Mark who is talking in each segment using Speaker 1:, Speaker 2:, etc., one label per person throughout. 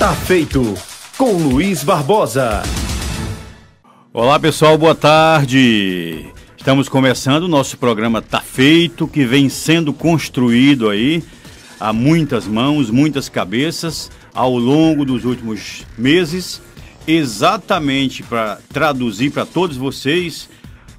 Speaker 1: Tá feito com Luiz Barbosa.
Speaker 2: Olá pessoal, boa tarde. Estamos começando o nosso programa Tá Feito, que vem sendo construído aí a muitas mãos, muitas cabeças ao longo dos últimos meses, exatamente para traduzir para todos vocês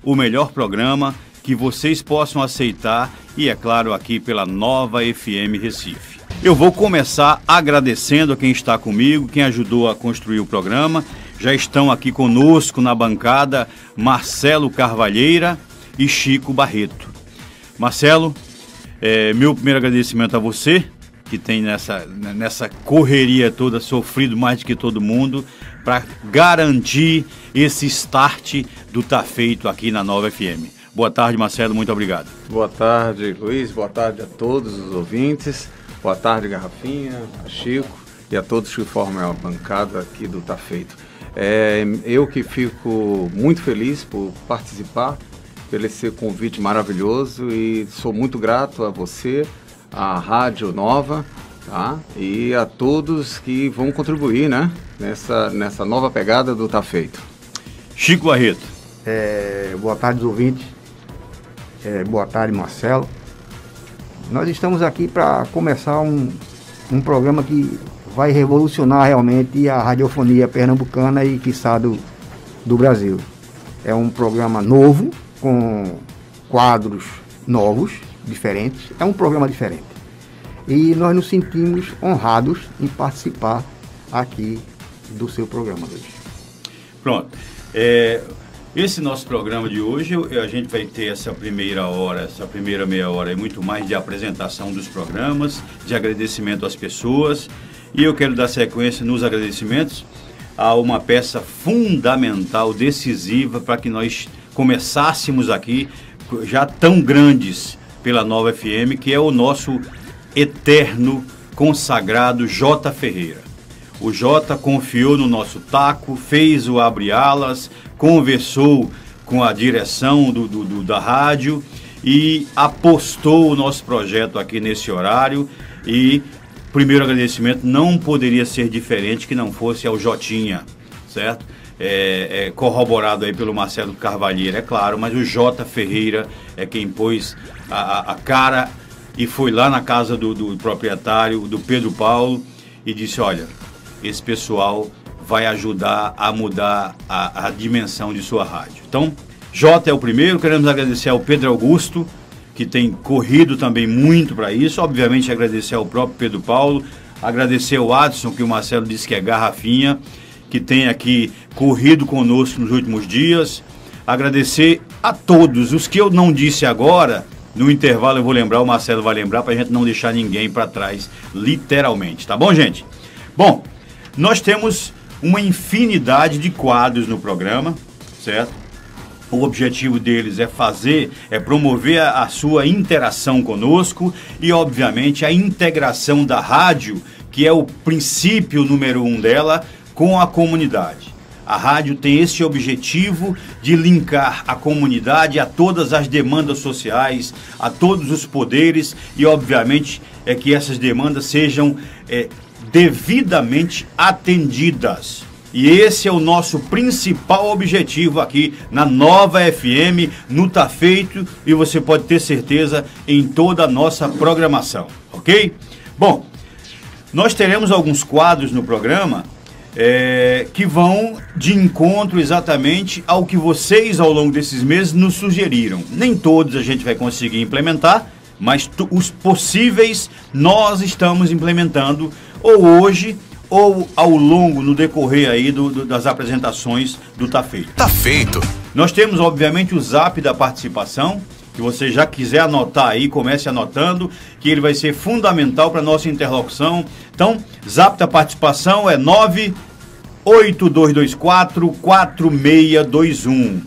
Speaker 2: o melhor programa que vocês possam aceitar e, é claro, aqui pela Nova FM Recife. Eu vou começar agradecendo a quem está comigo, quem ajudou a construir o programa. Já estão aqui conosco na bancada Marcelo Carvalheira e Chico Barreto. Marcelo, meu primeiro agradecimento a você, que tem nessa correria toda sofrido mais do que todo mundo, para garantir esse start do Tá Feito aqui na Nova FM. Boa tarde, Marcelo, muito obrigado.
Speaker 3: Boa tarde, Luiz, boa tarde a todos os ouvintes, boa tarde, Garrafinha, a Chico e a todos que formam a bancada aqui do Tá Feito. Eu que fico muito feliz por participar, pelo esse convite maravilhoso, e sou muito grato a você, à Rádio Nova, tá? E a todos que vão contribuir, né? Nessa nova pegada do Tá Feito.
Speaker 2: Chico Barreto.
Speaker 4: Boa tarde, ouvintes. Boa tarde, Marcelo. Nós estamos aqui para começar um programa que vai revolucionar realmente a radiofonia pernambucana e, quiçá, do Brasil. É um programa novo, com quadros novos, diferentes. É um programa diferente. E nós nos sentimos honrados em participar aqui do seu programa, Luiz.
Speaker 2: Pronto. Esse nosso programa de hoje, a gente vai ter essa primeira meia hora e muito mais de apresentação dos programas, de agradecimento às pessoas. E eu quero dar sequência nos agradecimentos a uma peça fundamental, decisiva, para que nós começássemos aqui, já tão grandes pela Nova FM, que é o nosso eterno consagrado J. Ferreira. O Jota confiou no nosso taco, fez o abre-alas, conversou com a direção da rádio e apostou o nosso projeto aqui nesse horário. E primeiro agradecimento não poderia ser diferente que não fosse ao Jotinha, certo? Corroborado aí pelo Marcelo Carvalheira, é claro, mas o J. Ferreira é quem pôs a cara e foi lá na casa do proprietário, do Pedro Paulo, e disse: olha, esse pessoal vai ajudar a mudar a dimensão de sua rádio. Então, Jota é o primeiro. Queremos agradecer ao Pedro Augusto, que tem corrido também muito para isso. Obviamente, agradecer ao próprio Pedro Paulo, agradecer ao Adson, que o Marcelo disse que é garrafinha, que tem aqui corrido conosco nos últimos dias. Agradecer a todos os que eu não disse agora. No intervalo eu vou lembrar, o Marcelo vai lembrar, para a gente não deixar ninguém para trás, literalmente. Tá bom, gente? Bom, nós temos uma infinidade de quadros no programa, certo? O objetivo deles é promover a sua interação conosco e, obviamente, a integração da rádio, que é o princípio número 1 dela, com a comunidade. A rádio tem esse objetivo de linkar a comunidade a todas as demandas sociais, a todos os poderes e, obviamente, que essas demandas sejam devidamente atendidas. E esse é o nosso principal objetivo aqui na Nova FM, no Tá Feito, e você pode ter certeza em toda a nossa programação, ok? Bom, nós teremos alguns quadros no programa que vão de encontro exatamente ao que vocês ao longo desses meses nos sugeriram. Nem todos a gente vai conseguir implementar, mas os possíveis nós estamos implementando ou hoje ou ao longo, no decorrer aí das apresentações do Tá Feito.
Speaker 1: Tá Feito.
Speaker 2: Nós temos, obviamente, o zap da participação, que você já quiser anotar aí, comece anotando, que ele vai ser fundamental para a nossa interlocução. Então, zap da participação é 98224-4621.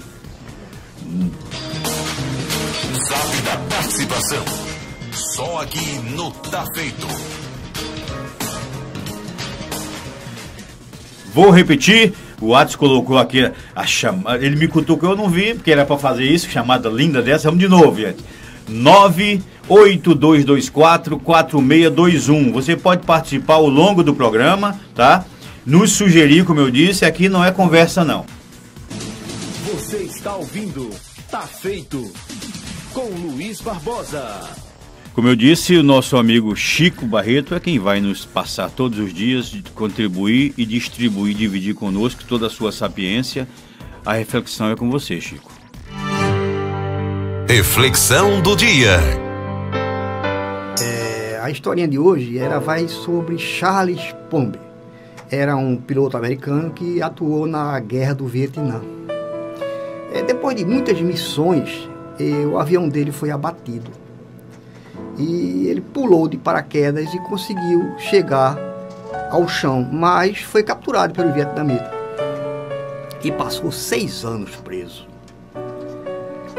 Speaker 1: Zap da participação. Só aqui no Tá Feito.
Speaker 2: Vou repetir, o Atos colocou aqui a chamada, ele me cutucou, eu não vi, porque era para fazer isso, chamada linda dessa. Vamos de novo, gente. 8224-4621. Você pode participar ao longo do programa, tá? Nos sugerir, como eu disse, aqui não é conversa não.
Speaker 1: Você está ouvindo Tá Feito com Luiz Barbosa.
Speaker 2: Como eu disse, o nosso amigo Chico Barreto é quem vai nos passar todos os dias, contribuir e distribuir, dividir conosco toda a sua sapiência. A reflexão é com você, Chico.
Speaker 1: Reflexão do dia.
Speaker 4: A historinha de hoje vai sobre Charles Pombe. Era um piloto americano que atuou na Guerra do Vietnã. Depois de muitas missões, o avião dele foi abatido. E ele pulou de paraquedas e conseguiu chegar ao chão, mas foi capturado pelo vietnamita. E passou 6 anos preso.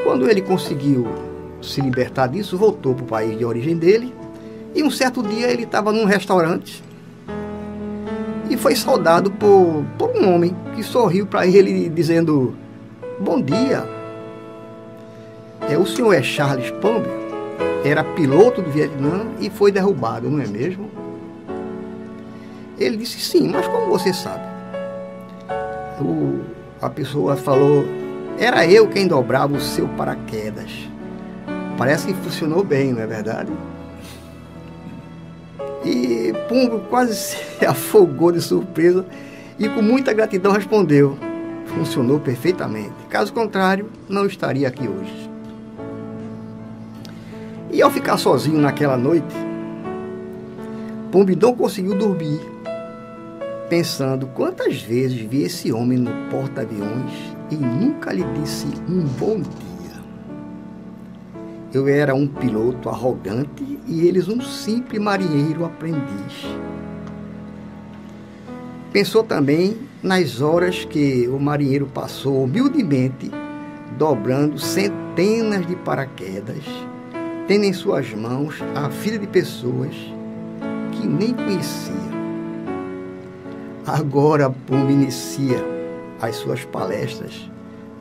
Speaker 4: Quando ele conseguiu se libertar disso, voltou para o país de origem dele. E um certo dia ele estava num restaurante e foi saudado por um homem que sorriu para ele dizendo: "Bom dia, o senhor é Charles Pombe? Era piloto do Vietnã e foi derrubado, não é mesmo?" Ele disse: "Sim, mas como você sabe?" A pessoa falou: "Era eu quem dobrava o seu paraquedas. Parece que funcionou bem, não é verdade?" E Pombo quase se afogou de surpresa e com muita gratidão respondeu: "Funcionou perfeitamente. Caso contrário, não estaria aqui hoje." E ao ficar sozinho naquela noite, Pombo não conseguiu dormir, pensando quantas vezes vi esse homem no porta-aviões e nunca lhe disse um bom dia. Eu era um piloto arrogante e eles um simples marinheiro aprendiz. Pensou também nas horas que o marinheiro passou humildemente dobrando centenas de paraquedas, tendo em suas mãos a vida de pessoas que nem conhecia. Agora Pombo inicia as suas palestras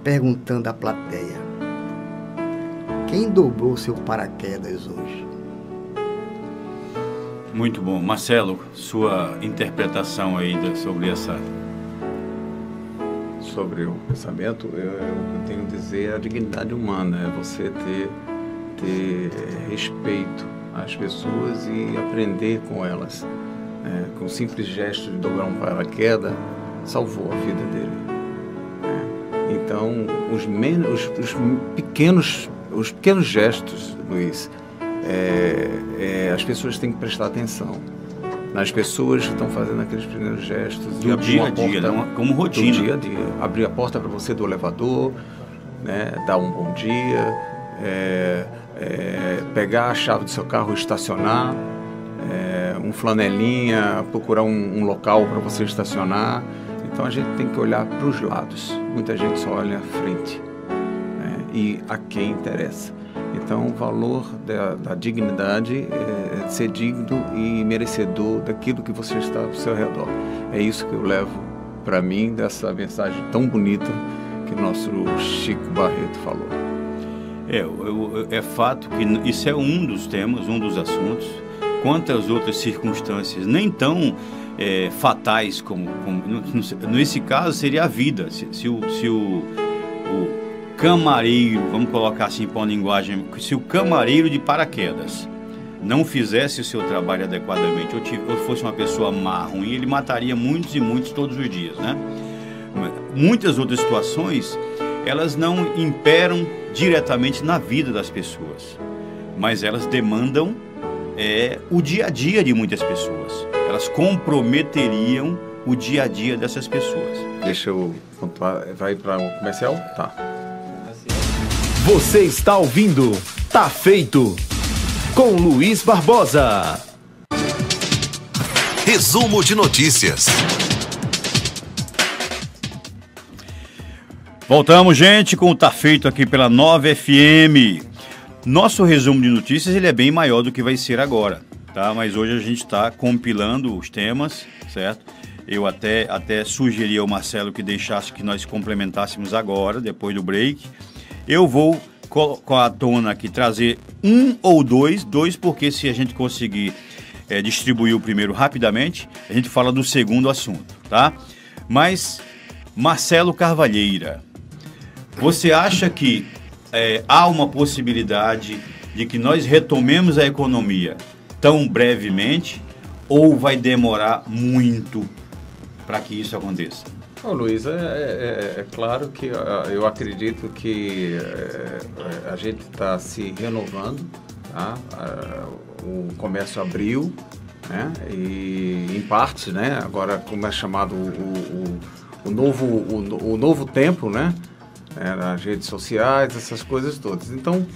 Speaker 4: perguntando à plateia: quem dobrou seu paraquedas hoje?
Speaker 2: Muito bom. Marcelo, sua interpretação aí sobre essa...
Speaker 3: Sobre o pensamento, eu tenho que dizer a dignidade humana, é você ter respeito às pessoas e aprender com elas. Com o simples gesto de dobrar um paraquedas, salvou a vida dele. Então, os pequenos gestos, Luiz, as pessoas têm que prestar atenção nas pessoas que estão fazendo aqueles pequenos gestos.
Speaker 2: Do dia a dia, como rotina.
Speaker 3: Do dia a dia. Abrir a porta para você do elevador, né, dar um bom dia, pegar a chave do seu carro e estacionar, um flanelinha, procurar um local para você estacionar. Então a gente tem que olhar para os lados. Muita gente só olha à frente, né, e a quem interessa. Então o valor da dignidade é ser digno e merecedor daquilo que você está ao seu redor. É isso que eu levo para mim dessa mensagem tão bonita que nosso Chico Barreto falou.
Speaker 2: É fato que isso é um dos temas, um dos assuntos. Quantas outras circunstâncias nem tão fatais como nesse caso seria a vida. Se o camareiro, vamos colocar assim para uma linguagem, se o camareiro de paraquedas não fizesse o seu trabalho adequadamente, ou fosse uma pessoa má, ruim, ele mataria muitos e muitos todos os dias, né? Muitas outras situações, elas não imperam diretamente na vida das pessoas, mas elas demandam o dia a dia de muitas pessoas. Elas comprometeriam o dia a dia dessas pessoas.
Speaker 3: Deixa eu pontuar. Vai para o comercial? Tá.
Speaker 1: Você está ouvindo Tá Feito com Luiz Barbosa. Resumo de notícias.
Speaker 2: Voltamos, gente, com o Tá Feito aqui pela 9 FM. Nosso resumo de notícias ele é bem maior do que vai ser agora, tá? Mas hoje a gente está compilando os temas, certo? Eu até sugeri ao Marcelo que deixasse que nós complementássemos agora, depois do break. Eu vou à tona aqui, trazer um ou dois, porque se a gente conseguir distribuir o primeiro rapidamente, a gente fala do segundo assunto, tá? Mas, Marcelo Carvalheira, você acha que há uma possibilidade de que nós retomemos a economia tão brevemente ou vai demorar muito para que isso aconteça?
Speaker 3: Ô, Luiz, é claro que eu acredito que a gente está se renovando, tá? O comércio abriu, né? E em parte, né? Agora, como é chamado o novo tempo, né? Nas redes sociais, essas coisas todas. Então,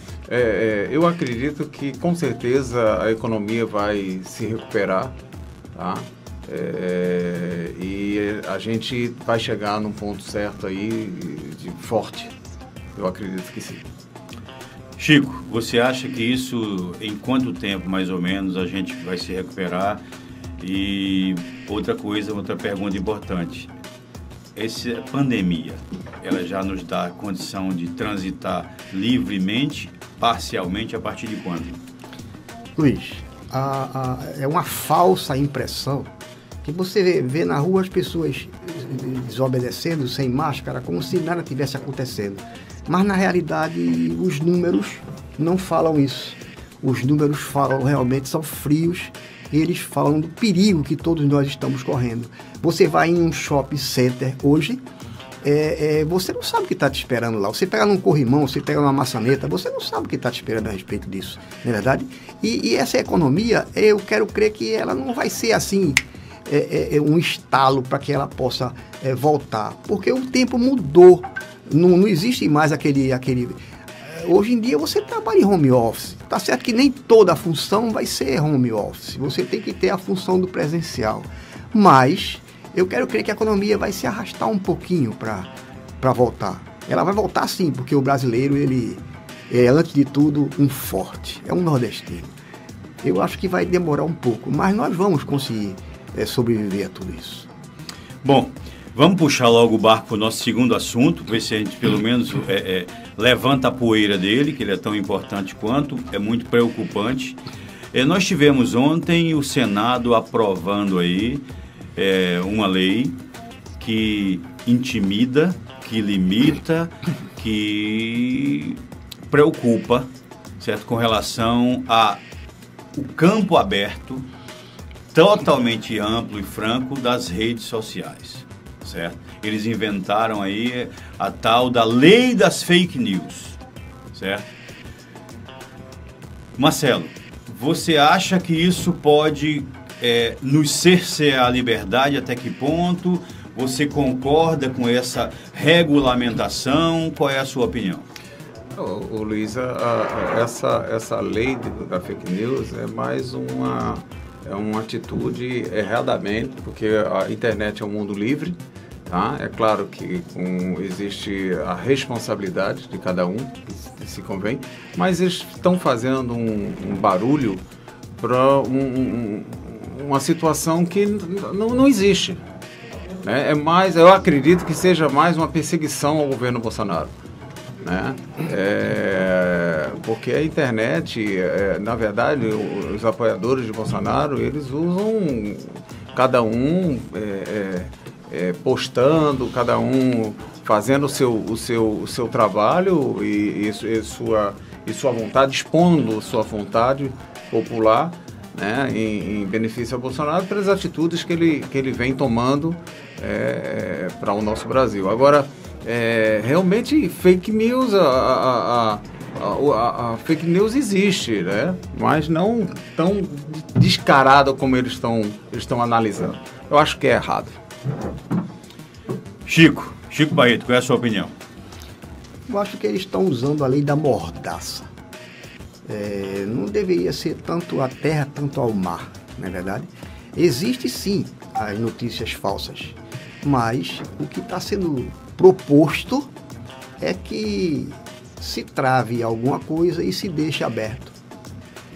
Speaker 3: eu acredito que com certeza a economia vai se recuperar, tá? E a gente vai chegar num ponto certo aí de forte. Eu acredito que sim.
Speaker 2: Chico, você acha que isso, em quanto tempo mais ou menos a gente vai se recuperar? E outra pergunta importante. Essa pandemia, ela já nos dá a condição de transitar livremente, parcialmente, a partir de quando?
Speaker 4: Luiz, é uma falsa impressão que você vê na rua as pessoas desobedecendo, sem máscara, como se nada tivesse acontecendo. Mas, na realidade, os números não falam isso. Os números realmente são frios. Eles falam do perigo que todos nós estamos correndo. Você vai em um shopping center hoje, você não sabe o que está te esperando lá. Você pega num corrimão, você pega numa maçaneta, você não sabe o que está te esperando a respeito disso, não é verdade? E essa economia, eu quero crer que ela não vai ser assim, um estalo para que ela possa voltar. Porque o tempo mudou. Não existe mais aquele... Hoje em dia você trabalha em home office. Tá certo que nem toda a função vai ser home office. Você tem que ter a função do presencial. Mas eu quero crer que a economia vai se arrastar um pouquinho para voltar. Ela vai voltar sim, porque o brasileiro, ele é, antes de tudo, um forte. É um nordestino. Eu acho que vai demorar um pouco, mas nós vamos conseguir sobreviver a tudo isso.
Speaker 2: Bom, vamos puxar logo o barco para o nosso segundo assunto, ver se a gente pelo menos levanta a poeira dele, que ele é tão importante quanto, é muito preocupante. Nós tivemos ontem o Senado aprovando aí uma lei que intimida, que limita, que preocupa, certo? Com relação ao campo aberto, totalmente amplo e franco das redes sociais. Certo? Eles inventaram aí a tal da lei das fake news, certo? Marcelo, você acha que isso pode nos cercear a liberdade? Até que ponto? Você concorda com essa regulamentação? Qual é a sua opinião?
Speaker 3: Ô, Luiz, essa lei da fake news é mais uma atitude erradamente, porque a internet é um mundo livre, tá? É claro que existe a responsabilidade de cada um, que se convém, mas eles estão fazendo um barulho para uma situação que não existe, né? Eu acredito que seja mais uma perseguição ao governo Bolsonaro, né? Porque a internet, na verdade, os apoiadores de Bolsonaro, eles usam cada um postando, cada um fazendo o seu trabalho e sua vontade, expondo sua vontade popular, né, em benefício ao Bolsonaro, pelas atitudes que ele vem tomando para o nosso Brasil. Agora, realmente, fake news, a fake news existe, né? Mas não tão descarada como eles estão analisando. Eu acho que é errado.
Speaker 2: Chico Barreto, qual é a sua opinião?
Speaker 4: Eu acho que eles estão usando a lei da mordaça. Não deveria ser tanto a terra, tanto ao mar, não é verdade? Existe sim as notícias falsas, mas o que está sendo proposto é que se trave alguma coisa e se deixe aberto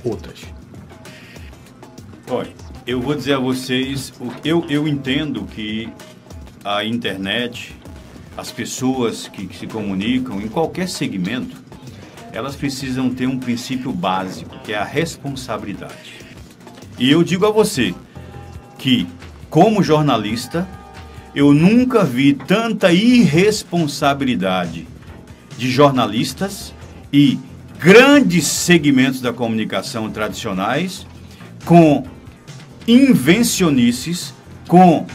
Speaker 4: outras.
Speaker 2: Olha, eu vou dizer a vocês, eu entendo que a internet, as pessoas que se comunicam em qualquer segmento, elas precisam ter um princípio básico, que é a responsabilidade. E eu digo a você que, como jornalista, eu nunca vi tanta irresponsabilidade de jornalistas e grandes segmentos da comunicação tradicionais com invencionices, com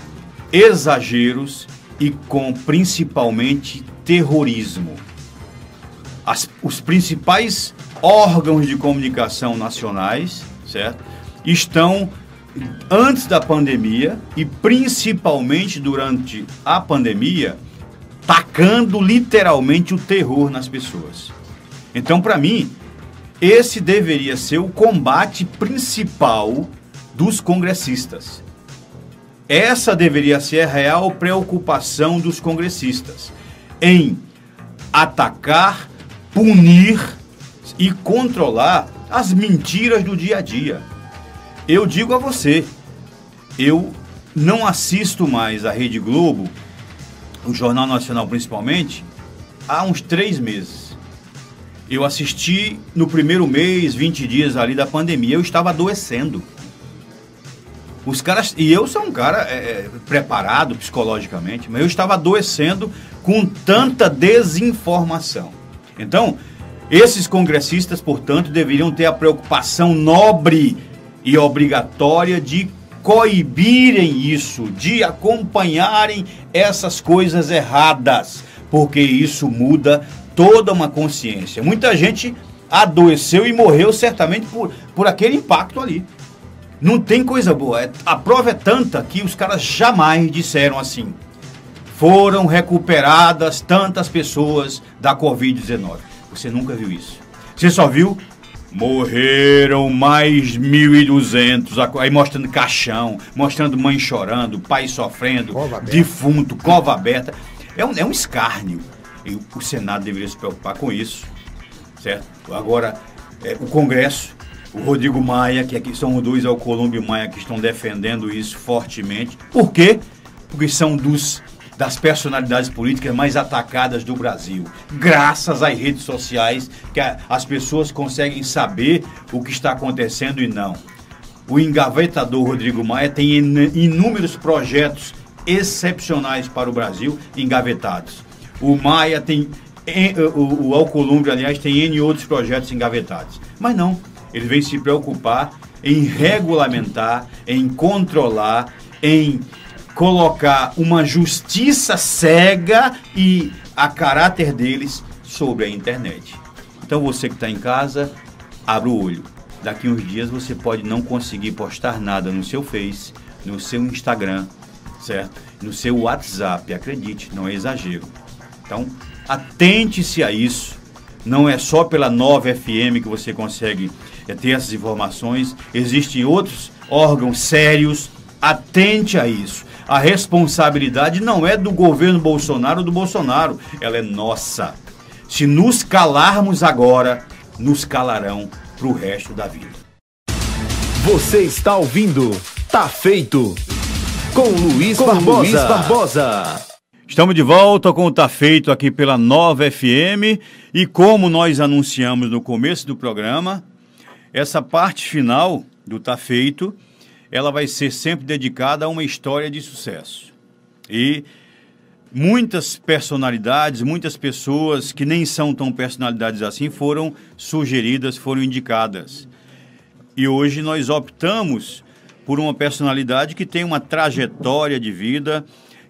Speaker 2: exageros e com principalmente terrorismo. Os principais órgãos de comunicação nacionais, certo, estão, antes da pandemia e principalmente durante a pandemia, tacando literalmente o terror nas pessoas. Então, para mim, esse deveria ser o combate principal dos congressistas. Essa deveria ser a real preocupação dos congressistas, em atacar, punir e controlar as mentiras do dia a dia. Eu digo a você, eu não assisto mais a Rede Globo, o Jornal Nacional principalmente, há uns 3 meses. Eu assisti no primeiro mês, 20 dias ali da pandemia, eu estava adoecendo. Os caras, e eu sou um cara preparado psicologicamente, mas eu estava adoecendo com tanta desinformação. Então, esses congressistas, portanto, deveriam ter a preocupação nobre e obrigatória de coibirem isso, de acompanharem essas coisas erradas, porque isso muda toda uma consciência. Muita gente adoeceu e morreu certamente por aquele impacto ali. Não tem coisa boa. A prova é tanta que os caras jamais disseram assim: foram recuperadas tantas pessoas da Covid-19. Você nunca viu isso. Você só viu: morreram mais 1.200, aí mostrando caixão, mostrando mãe chorando, pai sofrendo, defunto, cova aberta. É um escárnio. E o Senado deveria se preocupar com isso, certo? Agora, o Congresso, o Rodrigo Maia, que aqui são os dois Alcolumbre Maia que estão defendendo isso fortemente. Por quê? Porque são das personalidades políticas mais atacadas do Brasil. Graças às redes sociais, que as pessoas conseguem saber o que está acontecendo e não. O engavetador Rodrigo Maia tem inúmeros projetos excepcionais para o Brasil engavetados. O Maia tem, o Alcolumbre, aliás, tem N outros projetos engavetados. Mas não, ele vem se preocupar em regulamentar, em controlar, em colocar uma justiça cega e a caráter deles sobre a internet. Então você que está em casa, abra o olho. Daqui uns dias você pode não conseguir postar nada no seu Face, no seu Instagram, certo? No seu WhatsApp, acredite, não é exagero. Então, atente-se a isso. Não é só pela Nova FM que você consegue ter essas informações. Existem outros órgãos sérios. Atente a isso. A responsabilidade não é do governo Bolsonaro ou do Bolsonaro. Ela é nossa. Se nos calarmos agora, nos calarão para o resto da vida.
Speaker 1: Você está ouvindo Tá Feito com Luiz Barbosa.
Speaker 2: Estamos de volta com o Tá Feito aqui pela Nova FM e como nós anunciamos no começo do programa, essa parte final do Tá Feito, ela vai ser sempre dedicada a uma história de sucesso. E muitas personalidades, muitas pessoas que nem são tão personalidades assim foram sugeridas, foram indicadas. E hoje nós optamos por uma personalidade que tem uma trajetória de vida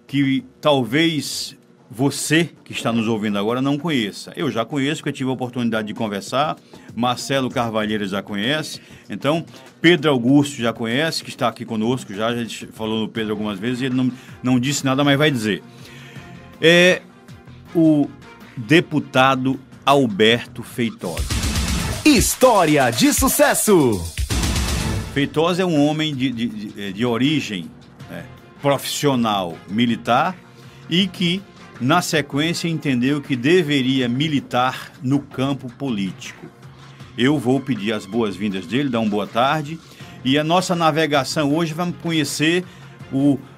Speaker 2: que talvez você que está nos ouvindo agora não conheça. Eu já conheço, porque eu tive a oportunidade de conversar. Marcelo Carvalheira já conhece. Então, Pedro Augusto já conhece, que está aqui conosco já. A gente falou no Pedro algumas vezes e ele não disse nada, mas vai dizer. É o deputado Alberto Feitosa.
Speaker 1: História de sucesso.
Speaker 2: Feitosa é um homem de origem profissional militar e que, na sequência, entendeu que deveria militar no campo político. Eu vou pedir as boas-vindas dele, dar uma boa tarde. E a nossa navegação hoje vamos conhecer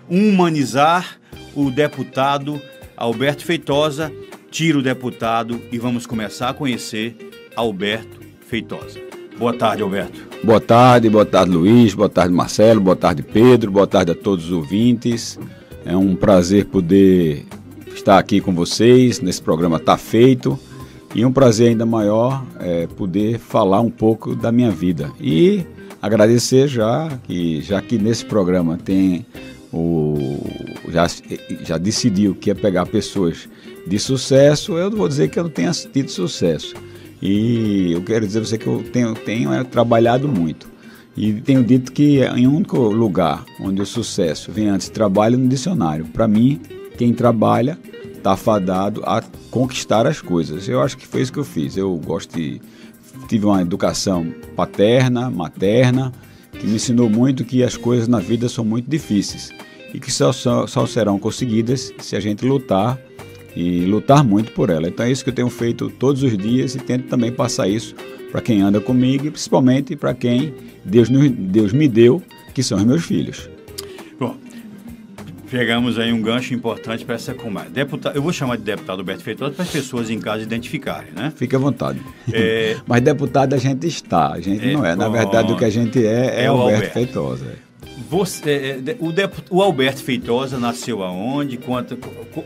Speaker 2: humanizar o deputado Alberto Feitosa. Tira o deputado e vamos começar a conhecer Alberto Feitosa. Boa tarde, Alberto.
Speaker 5: Boa tarde Luiz, boa tarde Marcelo, boa tarde Pedro, boa tarde a todos os ouvintes. É um prazer poder estar aqui com vocês nesse programa Tá Feito, e um prazer ainda maior poder falar um pouco da minha vida e agradecer já que nesse programa tem já decidiu que ia pegar pessoas de sucesso. Eu não vou dizer que eu não tenha tido sucesso, e eu quero dizer a você que eu tenho trabalhado muito, e tenho dito que em um único lugar onde o sucesso vem antes de trabalho, no dicionário. Para mim, quem trabalha está fadado a conquistar as coisas. Eu acho que foi isso que eu fiz. Eu tive uma educação paterna, materna, que me ensinou muito que as coisas na vida são muito difíceis e que só serão conseguidas se a gente lutar, e lutar muito por ela. Então é isso que eu tenho feito todos os dias, e tento também passar isso para quem anda comigo, e principalmente para quem Deus me deu, que são os meus filhos.
Speaker 2: Bom, pegamos aí um gancho importante para essa conversa. Eu vou chamar de deputado Alberto Feitosa para as pessoas em casa identificarem, né?
Speaker 5: Fique à vontade. Mas deputado a gente não é. Na verdade, o que a gente é Alberto Feitosa.
Speaker 2: O Alberto Feitosa nasceu aonde? Conta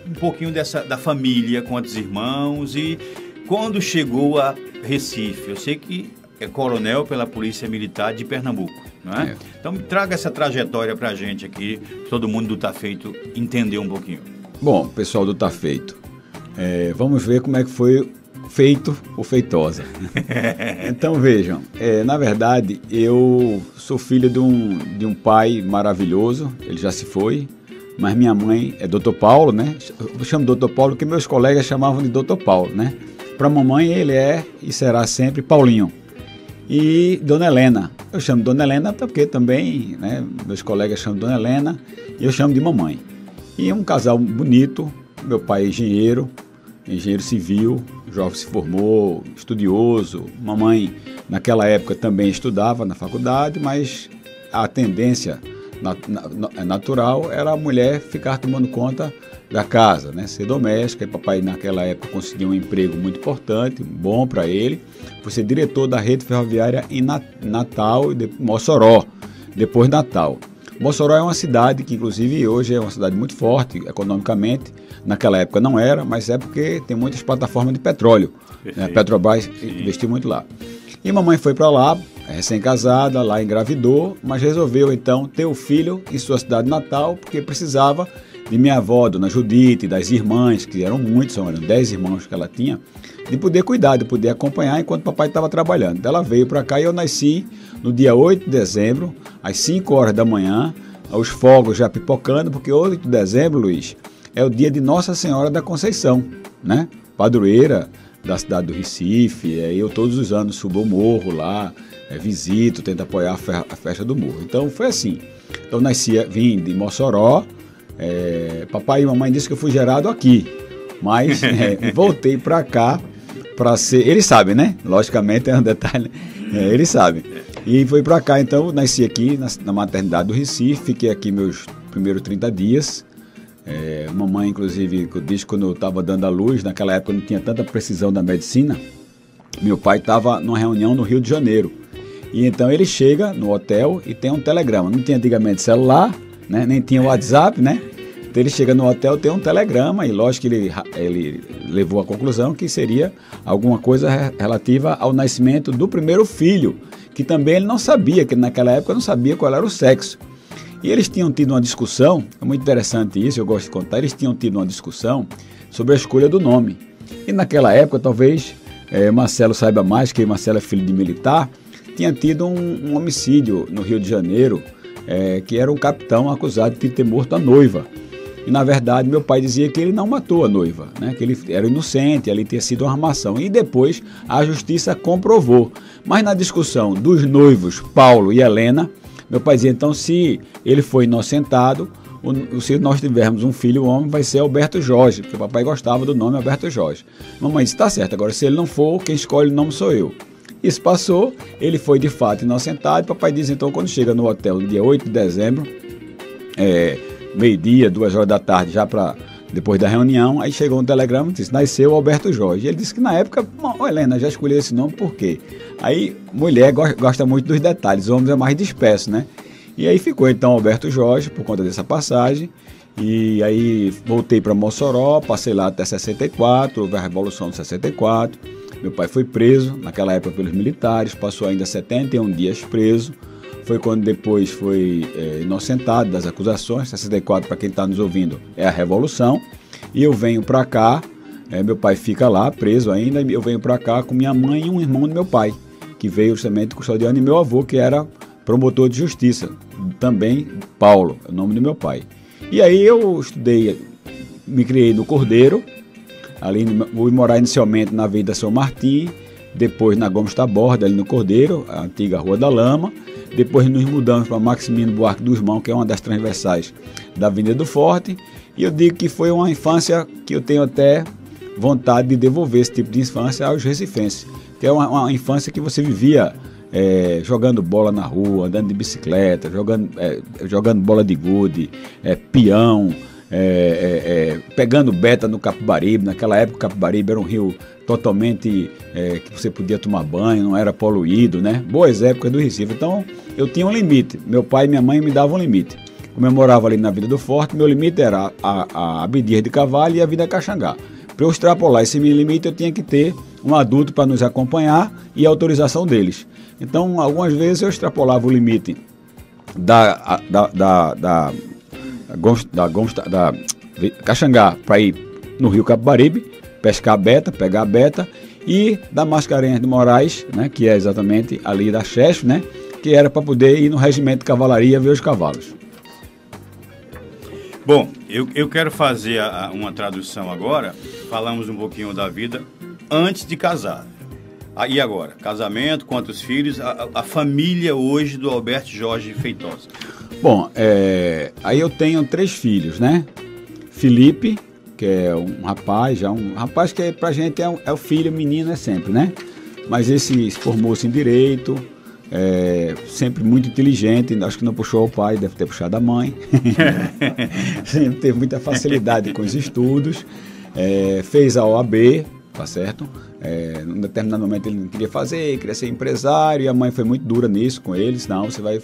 Speaker 2: um pouquinho da família, quantos irmãos, e quando chegou a Recife. Eu sei que é coronel pela Polícia Militar de Pernambuco, não é? Então traga essa trajetória para a gente aqui, para todo mundo do Tá Feito entender um pouquinho.
Speaker 5: Bom, pessoal do Tá Feito, vamos ver como é que foi feito o Feitosa. Então vejam, na verdade eu sou filho de um pai maravilhoso. Ele já se foi, mas minha mãe é Dr. Paulo, né? Eu chamo Dr. Paulo porque meus colegas chamavam de Dr. Paulo, né? Para a mamãe ele é e será sempre Paulinho. E Dona Helena, eu chamo Dona Helena porque também, né, meus colegas chamam Dona Helena e eu chamo de mamãe. E é um casal bonito. Meu pai é engenheiro civil, jovem, se formou, estudioso. Mamãe, naquela época, também estudava na faculdade, mas a tendência natural era a mulher ficar tomando conta da casa, né? Ser doméstica. E papai, naquela época, conseguiu um emprego muito importante, bom para ele. Foi ser diretor da rede ferroviária em Natal e Mossoró, depois de Natal. Mossoró é uma cidade que, inclusive, hoje é uma cidade muito forte economicamente. Naquela época não era, mas é porque tem muitas plataformas de petróleo. Né? Petrobras investiu muito lá. E mamãe foi para lá, recém-casada, lá engravidou, mas resolveu então ter o filho em sua cidade natal, porque precisava de minha avó, Dona Judite, das irmãs, que eram muitos, eram 10 irmãos que ela tinha, de poder cuidar, de poder acompanhar enquanto o papai estava trabalhando. Então ela veio para cá e eu nasci no dia 8 de dezembro, às 5 horas da manhã, os fogos já pipocando, porque 8 de dezembro, Luiz, é o dia de Nossa Senhora da Conceição, né? Padroeira da cidade do Recife. Eu todos os anos subo o morro lá, visito, tento apoiar a festa do morro. Então foi assim. Então vim de Mossoró. Papai e mamãe disseram que eu fui gerado aqui, mas voltei para cá para ser. Eles sabem, né? Logicamente é um detalhe. Eles sabem. E fui para cá, então nasci aqui na maternidade do Recife. Fiquei aqui meus primeiros 30 dias. Mamãe, inclusive, disse que quando eu estava dando a luz, naquela época não tinha tanta precisão da medicina. Meu pai estava numa reunião no Rio de Janeiro. E então ele chega no hotel e tem um telegrama. Não tinha antigamente celular, né? Nem tinha WhatsApp, né? Então ele chega no hotel, tem um telegrama, e lógico que ele levou à conclusão que seria alguma coisa relativa ao nascimento do primeiro filho, que também ele não sabia, que naquela época não sabia qual era o sexo. E eles tinham tido uma discussão, é muito interessante isso, eu gosto de contar, eles tinham tido uma discussão sobre a escolha do nome. E naquela época, talvez Marcelo saiba mais, que Marcelo é filho de militar, tinha tido um homicídio no Rio de Janeiro, que era um capitão acusado de ter morto a noiva. E na verdade meu pai dizia que ele não matou a noiva, né? Que ele era inocente, ali tinha sido uma armação. E depois a justiça comprovou. Mas na discussão dos noivos Paulo e Helena, meu pai dizia, então, se ele foi inocentado, se nós tivermos um filho homem, vai ser Alberto Jorge, porque o papai gostava do nome Alberto Jorge. Mamãe disse, tá certo, agora se ele não for, quem escolhe o nome sou eu. Isso passou, ele foi de fato inocentado, papai diz, então, quando chega no hotel no dia 8 de dezembro, meio-dia, 2 horas da tarde, já para depois da reunião, aí chegou um telegrama e disse, nasceu Alberto Jorge. Ele disse que na época, Helena, já escolheu esse nome por quê? Aí, mulher gosta muito dos detalhes, homens é mais disperso, né? E aí ficou então Alberto Jorge, por conta dessa passagem, e aí voltei para Mossoró, passei lá até 64, houve a Revolução de 64, meu pai foi preso, naquela época pelos militares, passou ainda 71 dias preso, foi quando depois foi inocentado das acusações. 64, para quem está nos ouvindo, é a Revolução. E eu venho para cá, meu pai fica lá, preso ainda, e eu venho para cá com minha mãe e um irmão do meu pai, que veio justamente custodiando, e meu avô, que era promotor de justiça, também Paulo, é o nome do meu pai. E aí eu estudei, me criei no Cordeiro, ali fui morar inicialmente na Avenida São Martim, depois na Gomes Taborda, ali no Cordeiro, a antiga Rua da Lama. Depois nos mudamos para Maximino Buarque dos Mãos, que é uma das transversais da Avenida do Forte. E eu digo que foi uma infância que eu tenho até vontade de devolver esse tipo de infância aos recifenses. Que é uma infância que você vivia jogando bola na rua, andando de bicicleta, jogando bola de gude, peão, pegando beta no Capibaribe. Naquela época o Capibaribe era um rio totalmente que você podia tomar banho, não era poluído, né? Boas épocas do Recife. Então eu tinha um limite, meu pai e minha mãe me davam um limite. Como eu morava ali na Vila do Forte, meu limite era a Abdias de Carvalho e a Vida Caxangá. Para eu extrapolar esse meu limite, eu tinha que ter um adulto para nos acompanhar e a autorização deles. Então algumas vezes eu extrapolava o limite da Caxangá para ir no rio Capibaribe, pescar a beta, pegar a beta, e da Mascarenhas de Moraes, né, que é exatamente ali da Xex, né, que era para poder ir no regimento de cavalaria ver os cavalos.
Speaker 2: Bom, eu quero fazer uma tradução agora. Falamos um pouquinho da vida antes de casar. E agora? Casamento, quantos filhos? A família hoje do Alberto Jorge Feitosa.
Speaker 5: Bom, aí eu tenho 3 filhos, né? Felipe, que é um rapaz que pra gente é o filho, menino é sempre, né? Mas esse formou-se em Direito, sempre muito inteligente, acho que não puxou o pai, deve ter puxado a mãe. Sempre teve muita facilidade com os estudos, fez a OAB, tá certo? Num determinado momento ele não queria fazer, queria ser empresário, e a mãe foi muito dura nisso com ele, não, você vai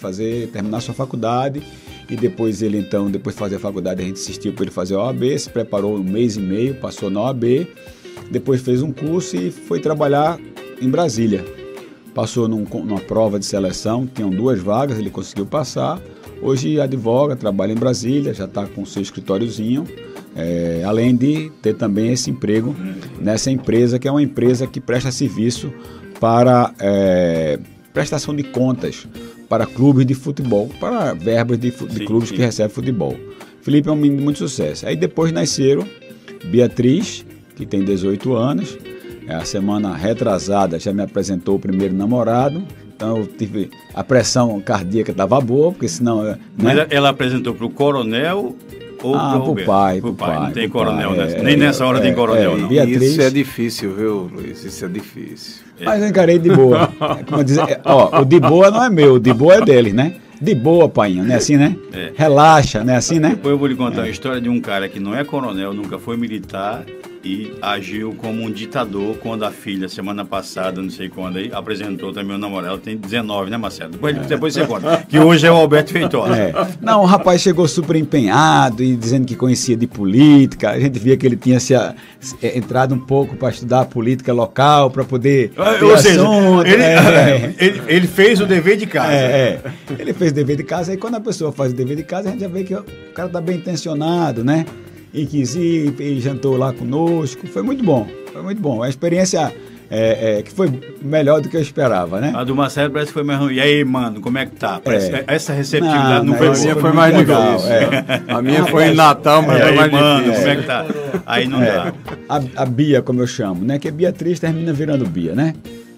Speaker 5: terminar sua faculdade. E depois ele então, depois de fazer a faculdade, a gente insistiu para ele fazer a OAB, se preparou 1 mês e meio, passou na OAB, depois fez um curso e foi trabalhar em Brasília. Passou numa prova de seleção, tinham 2 vagas, ele conseguiu passar. Hoje advoga, trabalha em Brasília, já está com o seu escritóriozinho, além de ter também esse emprego nessa empresa, que é uma empresa que presta serviço para prestação de contas para clubes de futebol, para verbas de clubes que recebem futebol. Felipe é um menino de muito sucesso. Aí depois nasceram Beatriz, que tem 18 anos, a semana retrasada já me apresentou o primeiro namorado, então eu tive a pressão cardíaca estava boa, porque senão... Né?
Speaker 2: Mas ela apresentou para o coronel ou
Speaker 5: pro pai?
Speaker 2: Não tem coronel, nem nessa hora tem coronel, não.
Speaker 3: Beatriz... Isso é difícil, viu, Luiz? Isso é difícil.
Speaker 5: Mas eu encarei de boa. Como dizer, o de boa não é meu, o de boa é dele, né? De boa, painho, não é assim, né? Relaxa, não é assim, né?
Speaker 2: Depois eu vou lhe contar a história de um cara que não é coronel, nunca foi militar e agiu como um ditador quando a filha, semana passada, não sei quando, aí, apresentou também o namorado. Ela tem 19, né, Marcelo? Depois você conta. Que hoje é o Alberto Feitosa.
Speaker 5: Não, o rapaz chegou super empenhado e dizendo que conhecia de política. A gente via que ele tinha entrado um pouco para estudar a política local, para poder
Speaker 2: ou seja, assunto. Ele fez o dever de casa.
Speaker 5: Ele fez o dever de casa, e quando a pessoa faz o dever de casa, a gente já vê que o cara está bem intencionado, né? E quis ir, e jantou lá conosco. Foi muito bom, foi muito bom. A experiência que foi melhor do que eu esperava, né?
Speaker 2: A do Marcelo parece que foi mais ruim. E aí, mano, como é que tá? Essa receptividade não foi boa.
Speaker 3: A minha foi mais difícil. A minha foi em Natal, mas foi mais difícil.
Speaker 2: Como é que tá? Aí não dá.
Speaker 5: A Bia, como eu chamo, né? Que Beatriz termina virando Bia, né?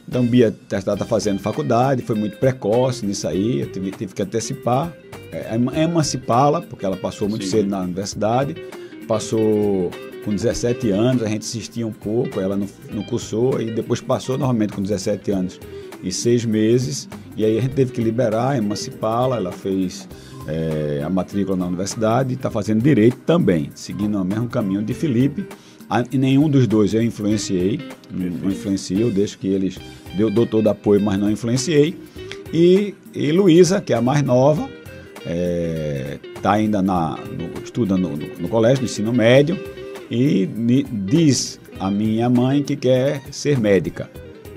Speaker 5: Então, Bia está fazendo faculdade, foi muito precoce nisso aí, eu tive que antecipar, emancipá-la, porque ela passou muito cedo na universidade, passou com 17 anos, a gente insistia um pouco, ela não cursou, e depois passou normalmente com 17 anos e 6 meses, e aí a gente teve que liberar, emancipá-la, ela fez a matrícula na universidade e está fazendo direito também, seguindo o mesmo caminho de Felipe. E nenhum dos dois eu influenciei, não influenciei, eu deixo que eles dou todo apoio, mas não influenciei. E Luísa, que é a mais nova, está ainda estuda no colégio, no ensino médio, e diz a minha mãe que quer ser médica.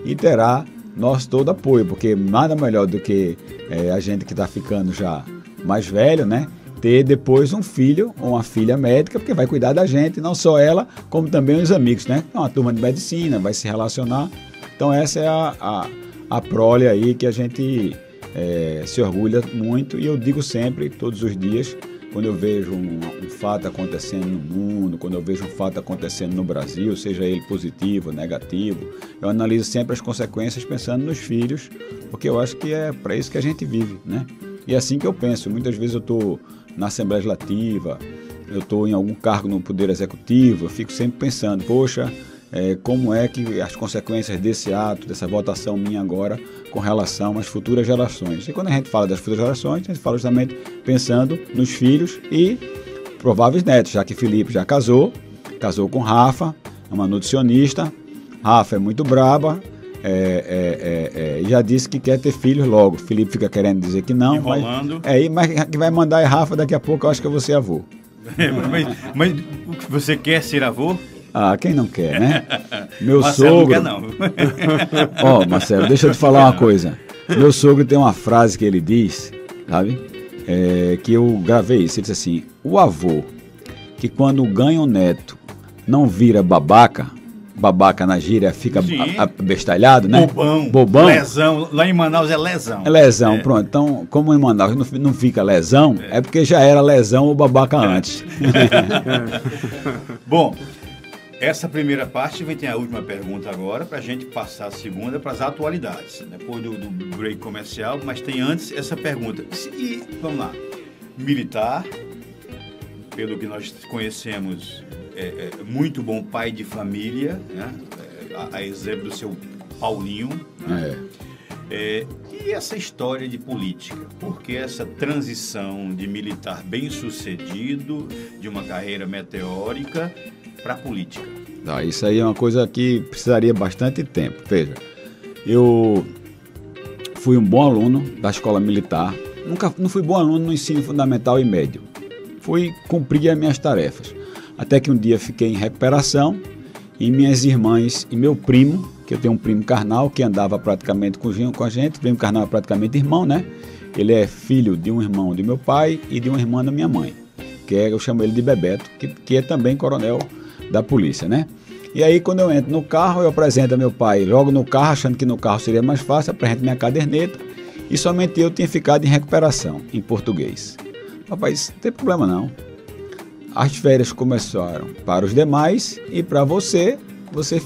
Speaker 5: E terá nosso todo apoio, porque nada melhor do que a gente que está ficando já mais velho, né? Ter depois um filho ou uma filha médica, porque vai cuidar da gente, não só ela, como também os amigos, né? É uma turma de medicina, vai se relacionar. Então essa é a prole aí que a gente se orgulha muito, e eu digo sempre, todos os dias, quando eu vejo um fato acontecendo no mundo, quando eu vejo um fato acontecendo no Brasil, seja ele positivo ou negativo, eu analiso sempre as consequências pensando nos filhos, porque eu acho que é para isso que a gente vive, né? E é assim que eu penso. Muitas vezes eu estou na Assembleia Legislativa, eu estou em algum cargo no Poder Executivo, eu fico sempre pensando, poxa, como é que as consequências desse ato, dessa votação minha agora, com relação às futuras gerações. E quando a gente fala das futuras gerações, a gente fala justamente pensando nos filhos e prováveis netos, já que Felipe já casou com Rafa, é uma nutricionista. Rafa é muito braba, já disse que quer ter filhos logo. Felipe fica querendo dizer que não, mas que vai mandar é Rafa, daqui a pouco eu acho que eu vou ser avô.
Speaker 2: Mas você quer ser avô?
Speaker 5: Ah, quem não quer, né? Meu
Speaker 2: Marcelo
Speaker 5: sogro...
Speaker 2: não quer, não.
Speaker 5: Ó, Marcelo, deixa eu te falar uma coisa. Meu sogro tem uma frase que ele diz, sabe? Que eu gravei isso. Ele disse assim: o avô que quando ganha um neto não vira babaca na gíria fica abestalhado, né? Bobão.
Speaker 2: Lesão. Lá em Manaus é lesão.
Speaker 5: É lesão, pronto. Então, como em Manaus não fica lesão, é porque já era lesão ou babaca antes.
Speaker 2: Bom, essa primeira parte vai ter a última pergunta agora, para a gente passar a segunda para as atualidades, depois do break comercial, mas tem antes essa pergunta. E, vamos lá, militar, pelo que nós conhecemos, muito bom pai de família, né? A exemplo do seu Paulinho, né? E essa história de política? Por que essa transição de militar bem-sucedido, de uma carreira meteórica, para a política?
Speaker 5: Isso aí é uma coisa que precisaria bastante tempo. Veja, eu fui um bom aluno da escola militar, não fui bom aluno no ensino fundamental e médio. Fui cumprir as minhas tarefas. Até que um dia fiquei em recuperação e minhas irmãs e meu primo, que eu tenho um primo carnal que andava praticamente com a gente, primo carnal é praticamente irmão, né? Ele é filho de um irmão de meu pai e de uma irmã da minha mãe, eu chamo ele de Bebeto, que é também coronel da polícia, né? E aí quando eu entro no carro, eu apresento a meu pai logo no carro, achando que no carro seria mais fácil, apresento minha caderneta e somente eu tinha ficado em recuperação, em português. Rapaz, não tem problema não. As férias começaram para os demais e para você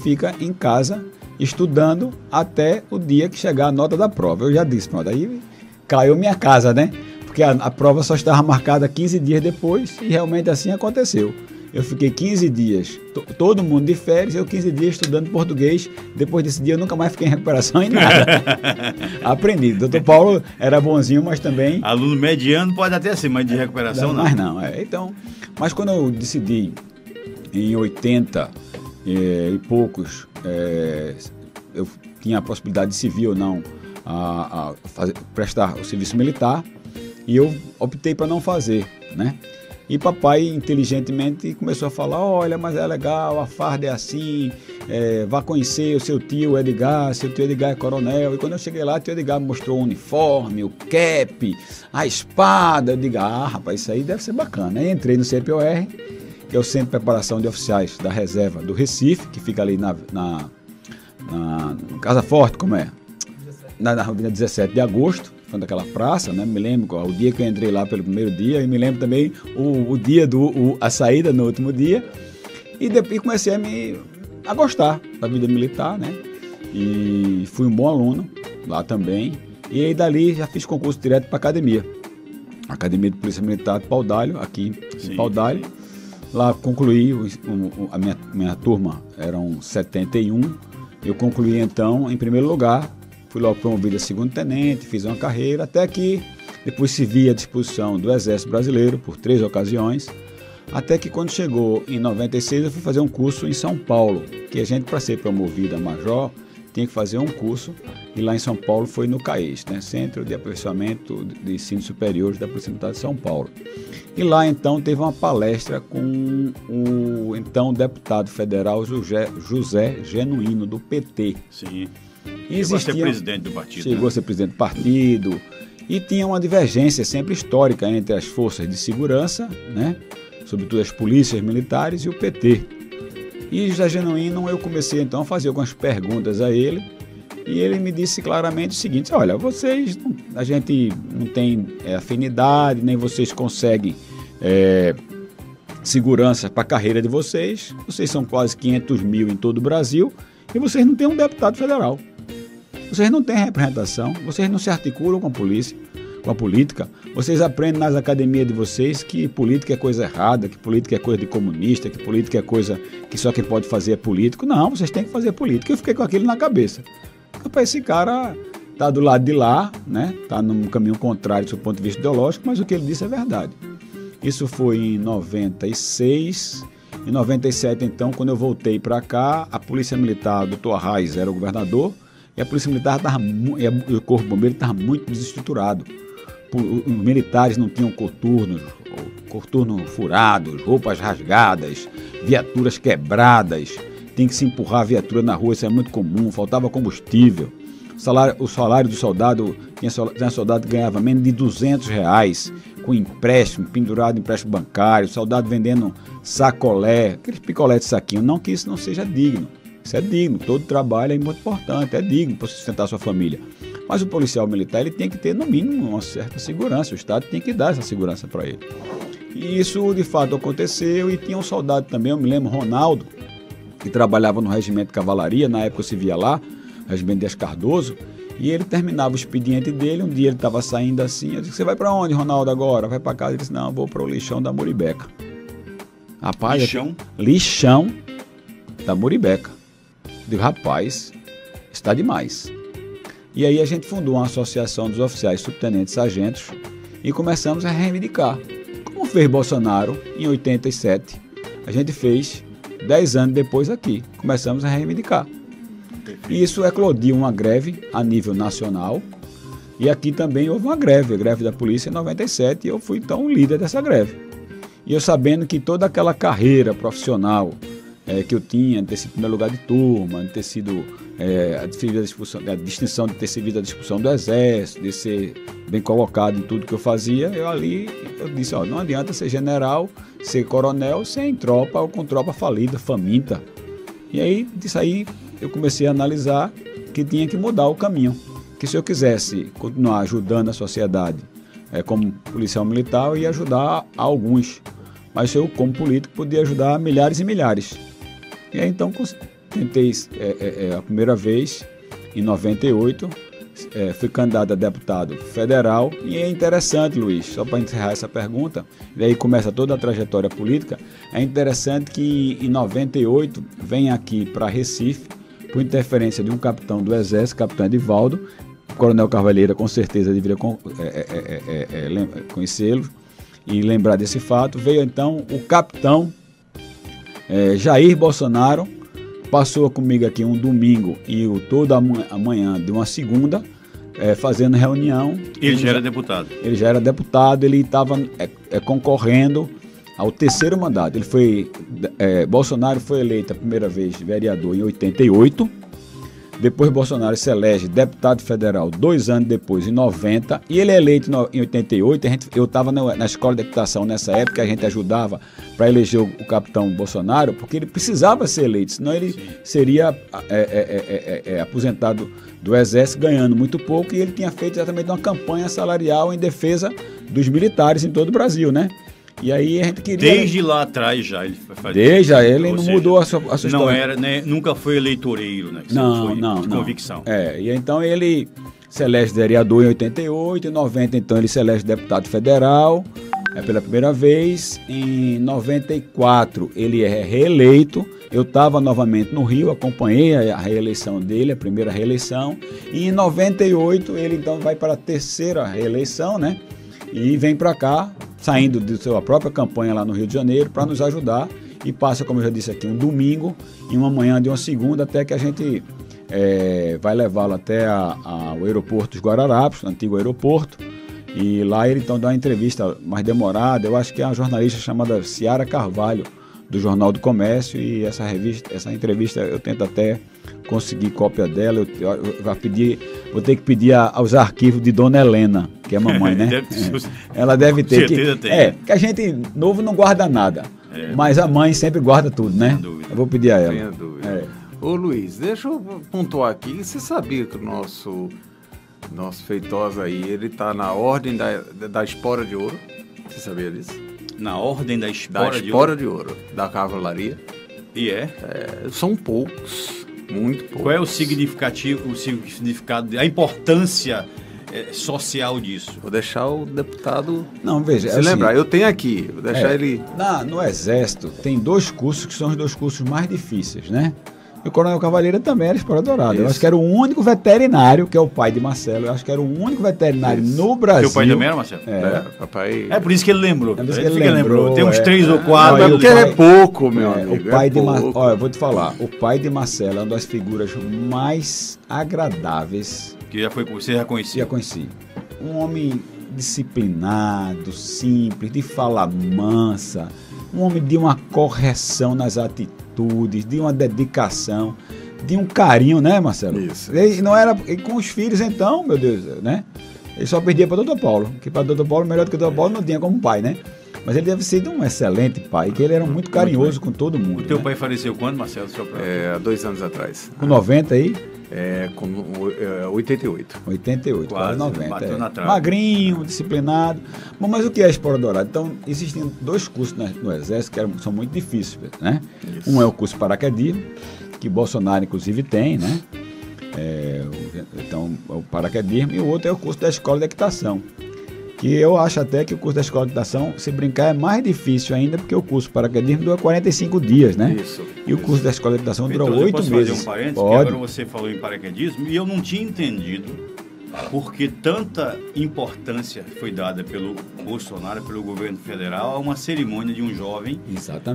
Speaker 5: fica em casa estudando até o dia que chegar a nota da prova. Eu já disse, pronto, aí caiu minha casa, né? Porque a prova só estava marcada 15 dias depois e realmente assim aconteceu. Eu fiquei 15 dias, todo mundo de férias, eu 15 dias estudando português. Depois desse dia eu nunca mais fiquei em recuperação em nada. Aprendi. Doutor Paulo era bonzinho, mas também...
Speaker 2: Aluno mediano pode até ser, mas de recuperação não.
Speaker 5: Mas não, então... Mas quando eu decidi, em 80 e poucos, eu tinha a possibilidade de servir ou não, prestar o serviço militar, e eu optei para não fazer, né? E papai inteligentemente começou a falar: olha, mas é legal, a farda é assim, vá conhecer o seu tio Edgar, seu tio Edgar é coronel. E quando eu cheguei lá, o tio Edgar me mostrou o uniforme, o cap, a espada. Eu digo: rapaz, isso aí deve ser bacana. Aí entrei no CPOR, que é o Centro de Preparação de Oficiais da Reserva do Recife, que fica ali na Casa Forte, como é? Na Avenida 17 de Agosto, daquela praça, né? Me lembro o dia que eu entrei lá pelo primeiro dia, e me lembro também o dia a saída no último dia, e depois comecei a gostar da vida militar, né? E fui um bom aluno lá também, e aí dali já fiz concurso direto para a Academia de Polícia Militar de Paudalho, aqui em Paudalho. Lá concluí, a minha turma eram 71, eu concluí então em primeiro lugar. Fui logo promovido a segundo tenente, fiz uma carreira, até que depois se via à disposição do Exército Brasileiro por 3 ocasiões, até que quando chegou em 96 eu fui fazer um curso em São Paulo, que a gente, para ser promovido a major, tinha que fazer um curso, e lá em São Paulo foi no CAES, né? Centro de Aperfeiçoamento de Ensino Superior da Polícia Militar de São Paulo. E lá então teve uma palestra com o então deputado federal José Genuíno, do PT.
Speaker 2: Sim.
Speaker 5: E
Speaker 2: Chegou a ser presidente do partido.
Speaker 5: Chegou a ser presidente do partido. E tinha uma divergência sempre histórica entre as forças de segurança, né? Sobretudo as polícias militares e o PT. E José Genuíno, eu comecei então a fazer algumas perguntas a ele, e ele me disse claramente o seguinte: olha, vocês, a gente não tem afinidade, nem vocês conseguem segurança para a carreira de vocês são quase 500 mil em todo o Brasil, e vocês não têm um deputado federal. Vocês não têm representação, vocês não se articulam com a polícia, com a política. Vocês aprendem nas academias de vocês que política é coisa errada, que política é coisa de comunista, que política é coisa que só quem pode fazer é político. Não, vocês têm que fazer política. Eu fiquei com aquilo na cabeça. Rapaz, esse cara tá do lado de lá, né? Tá num caminho contrário do seu ponto de vista ideológico, mas o que ele disse é verdade. Isso foi em 96. Em 97, então, quando eu voltei para cá, a Polícia Militar, o Dr. Arraes era o governador, e a Polícia Militar e o Corpo Bombeiro estava muito desestruturado. Os militares não tinham coturnos furados, roupas rasgadas, viaturas quebradas, tinha que se empurrar a viatura na rua, isso é muito comum, faltava combustível. O salário do soldado, tinha soldado que ganhava menos de R$200, com empréstimo, pendurado em empréstimo bancário, soldado vendendo sacolé, aqueles picolé de saquinho. Não que isso não seja digno, isso é digno, todo trabalho é muito importante, é digno para sustentar a sua família. Mas o policial militar, ele tem que ter, no mínimo, uma certa segurança. O Estado tem que dar essa segurança para ele. E isso, de fato, aconteceu. E tinha um soldado também, eu me lembro, Ronaldo, que trabalhava no Regimento de Cavalaria. Na época eu se via lá, Regimento Dias Cardoso. E ele terminava o expediente dele. Um dia ele estava saindo assim. Eu disse: você vai para onde, Ronaldo, agora? Vai para casa? Ele disse: não, eu vou para o lixão da Muribeca. Rapaz,
Speaker 2: lixão?
Speaker 5: Lixão da Muribeca. Eu digo: rapaz, está demais. E aí a gente fundou uma associação dos oficiais, subtenentes, sargentos, e começamos a reivindicar. Como fez Bolsonaro em 87, a gente fez 10 anos depois aqui. Começamos a reivindicar. E isso eclodiu uma greve a nível nacional. E aqui também houve uma greve, a greve da polícia em 97, e eu fui então o líder dessa greve. E eu sabendo que toda aquela carreira profissional que eu tinha, de ter sido primeiro lugar de turma, de ter sido a distinção de ter servido a discussão do Exército, de ser bem colocado em tudo que eu fazia, eu disse: ó, não adianta ser general, ser coronel, sem tropa ou com tropa falida, faminta. E aí, disso aí, eu comecei a analisar que tinha que mudar o caminho, que se eu quisesse continuar ajudando a sociedade como policial militar, eu ia ajudar a alguns, mas eu, como político, podia ajudar milhares e milhares. E aí, então, tentei a primeira vez, em 98, fui candidato a deputado federal. E é interessante, Luiz, só para encerrar essa pergunta, e aí começa toda a trajetória política. É interessante que em 98 vem aqui para Recife, por interferência de um capitão do Exército, capitão Edivaldo, o coronel Carvalheira com certeza deveria conhecê-lo e lembrar desse fato. Veio então o capitão Jair Bolsonaro, passou comigo aqui um domingo e toda a manhã de uma segunda, fazendo reunião.
Speaker 2: Ele já era deputado?
Speaker 5: Ele já era deputado, ele estava concorrendo ao 3º mandato. Bolsonaro foi eleito a primeira vez vereador em 88, depois Bolsonaro se elege deputado federal 2 anos depois, em 90, e ele é eleito em 88. Eu estava na escola de equitação nessa época, a gente ajudava para eleger o capitão Bolsonaro, porque ele precisava ser eleito, senão ele seria aposentado do Exército, ganhando muito pouco, e ele tinha feito exatamente uma campanha salarial em defesa dos militares em todo o Brasil, né? E aí a gente queria...
Speaker 2: Desde lá atrás já ele fazia...
Speaker 5: Desde ele não mudou a sua história.
Speaker 2: Não era, né, nunca foi eleitoreiro, né?
Speaker 5: Não.
Speaker 2: Convicção.
Speaker 5: E então ele se elege vereador em 88, em 90 então ele se elege deputado federal, pela primeira vez. Em 94 ele é reeleito. Eu estava novamente no Rio, acompanhei a reeleição dele, a primeira reeleição. E em 98 ele então vai para a terceira reeleição, né? E vem para cá, saindo de sua própria campanha lá no Rio de Janeiro, para nos ajudar. E passa, como eu já disse aqui, um domingo e uma manhã de uma segunda, até que a gente vai levá-lo até o aeroporto dos Guararapes, o antigo aeroporto. E lá ele então dá uma entrevista mais demorada. Eu acho que é uma jornalista chamada Ciara Carvalho, do Jornal do Comércio, e essa entrevista eu tento até conseguir cópia dela. Eu vou ter que pedir aos arquivos de Dona Helena, que é mamãe, né? Ela deve ter. Que a gente novo não guarda nada, mas a mãe sempre guarda tudo, né? Eu vou pedir a ela.
Speaker 3: Sem dúvida. Ô Luiz, deixa eu pontuar aqui. Você sabia que o nosso Feitosa aí, ele está na ordem da espora de ouro? Você sabia disso?
Speaker 2: Na ordem da espora
Speaker 3: de ouro, da cavalaria.
Speaker 2: E
Speaker 3: são poucos, muito poucos.
Speaker 2: Qual é o significado, a importância social disso?
Speaker 3: Vou deixar o deputado
Speaker 5: veja,
Speaker 3: se lembrar. Eu tenho aqui, vou deixar ele...
Speaker 5: No Exército tem 2 cursos que são os 2 cursos mais difíceis, né? E o Coronel Cavaleira também era Espora Dourada. Eu acho que era o único veterinário, que é o pai de Marcelo. Eu acho que era o único veterinário no Brasil.
Speaker 2: Seu pai também era, Marcelo?
Speaker 3: Papai...
Speaker 2: É por isso que ele lembrou.
Speaker 5: É por isso que ele lembrou.
Speaker 2: Tem uns 3 ou 4.
Speaker 3: Porque ele é pouco, meu amigo.
Speaker 5: O pai de Marcelo... Olha, eu vou te falar. O pai de Marcelo é uma das figuras mais agradáveis.
Speaker 2: Que você já conhecia?
Speaker 5: Já conheci. Um homem disciplinado, simples, de fala mansa. Um homem de uma correção nas atitudes, de uma dedicação, de um carinho, né, Marcelo?
Speaker 3: Isso.
Speaker 5: Ele não era... E com os filhos, então, meu Deus, né? Ele só perdia para Doutor Paulo, que para Doutor Paulo, melhor do que Doutor Paulo, não tinha como pai, né? Mas ele deve ser um excelente pai, que ele era muito carinhoso com todo mundo.
Speaker 2: O teu pai faleceu quando, Marcelo?
Speaker 3: Há 2 anos atrás.
Speaker 5: Com 90 aí?
Speaker 3: Com 88.
Speaker 5: 88, quase 90.
Speaker 2: Bateu na trave.
Speaker 5: Magrinho, disciplinado. Bom, mas o que é Espora Dourada? Então, existem 2 cursos no Exército que são muito difíceis, né? Isso. Um é o curso paraquedismo, que Bolsonaro, inclusive, tem, né? Então, o paraquedismo. E o outro é o curso da Escola de Equitação, que eu acho até que o curso da Escola de Equitação, se brincar, é mais difícil ainda, porque o curso paraquedismo dura 45 dias, né? E o curso da Escola de Equitação dura 8 meses.
Speaker 2: Fazer um parênteses? Agora você falou em paraquedismo e eu não tinha entendido porque tanta importância foi dada pelo Bolsonaro, pelo governo federal, a uma cerimônia de um jovem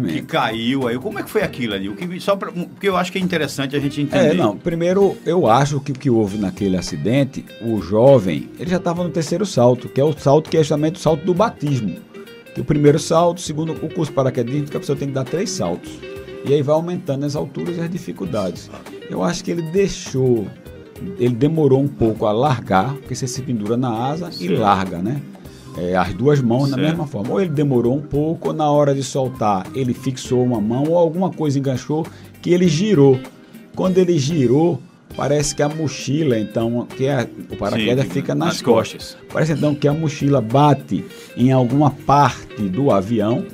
Speaker 2: que caiu aí. Como é que foi aquilo ali? Porque eu acho que é interessante a gente entender.
Speaker 5: Primeiro, eu acho que o que houve naquele acidente, o jovem, ele já estava no 3º salto, que é o salto que é justamente o salto do batismo. Que o primeiro salto, segundo o curso paraquedismo, que a pessoa tem que dar 3 saltos. E aí vai aumentando as alturas e as dificuldades. Eu acho que ele demorou um pouco a largar, porque você se pendura na asa e larga, né? As 2 mãos da mesma forma. Ou ele demorou um pouco, ou na hora de soltar, ele fixou uma mão, ou alguma coisa enganchou, que ele girou. Quando ele girou, parece que a mochila, então, o paraquedas fica nas costas. Parece então que a mochila bate em alguma parte do avião,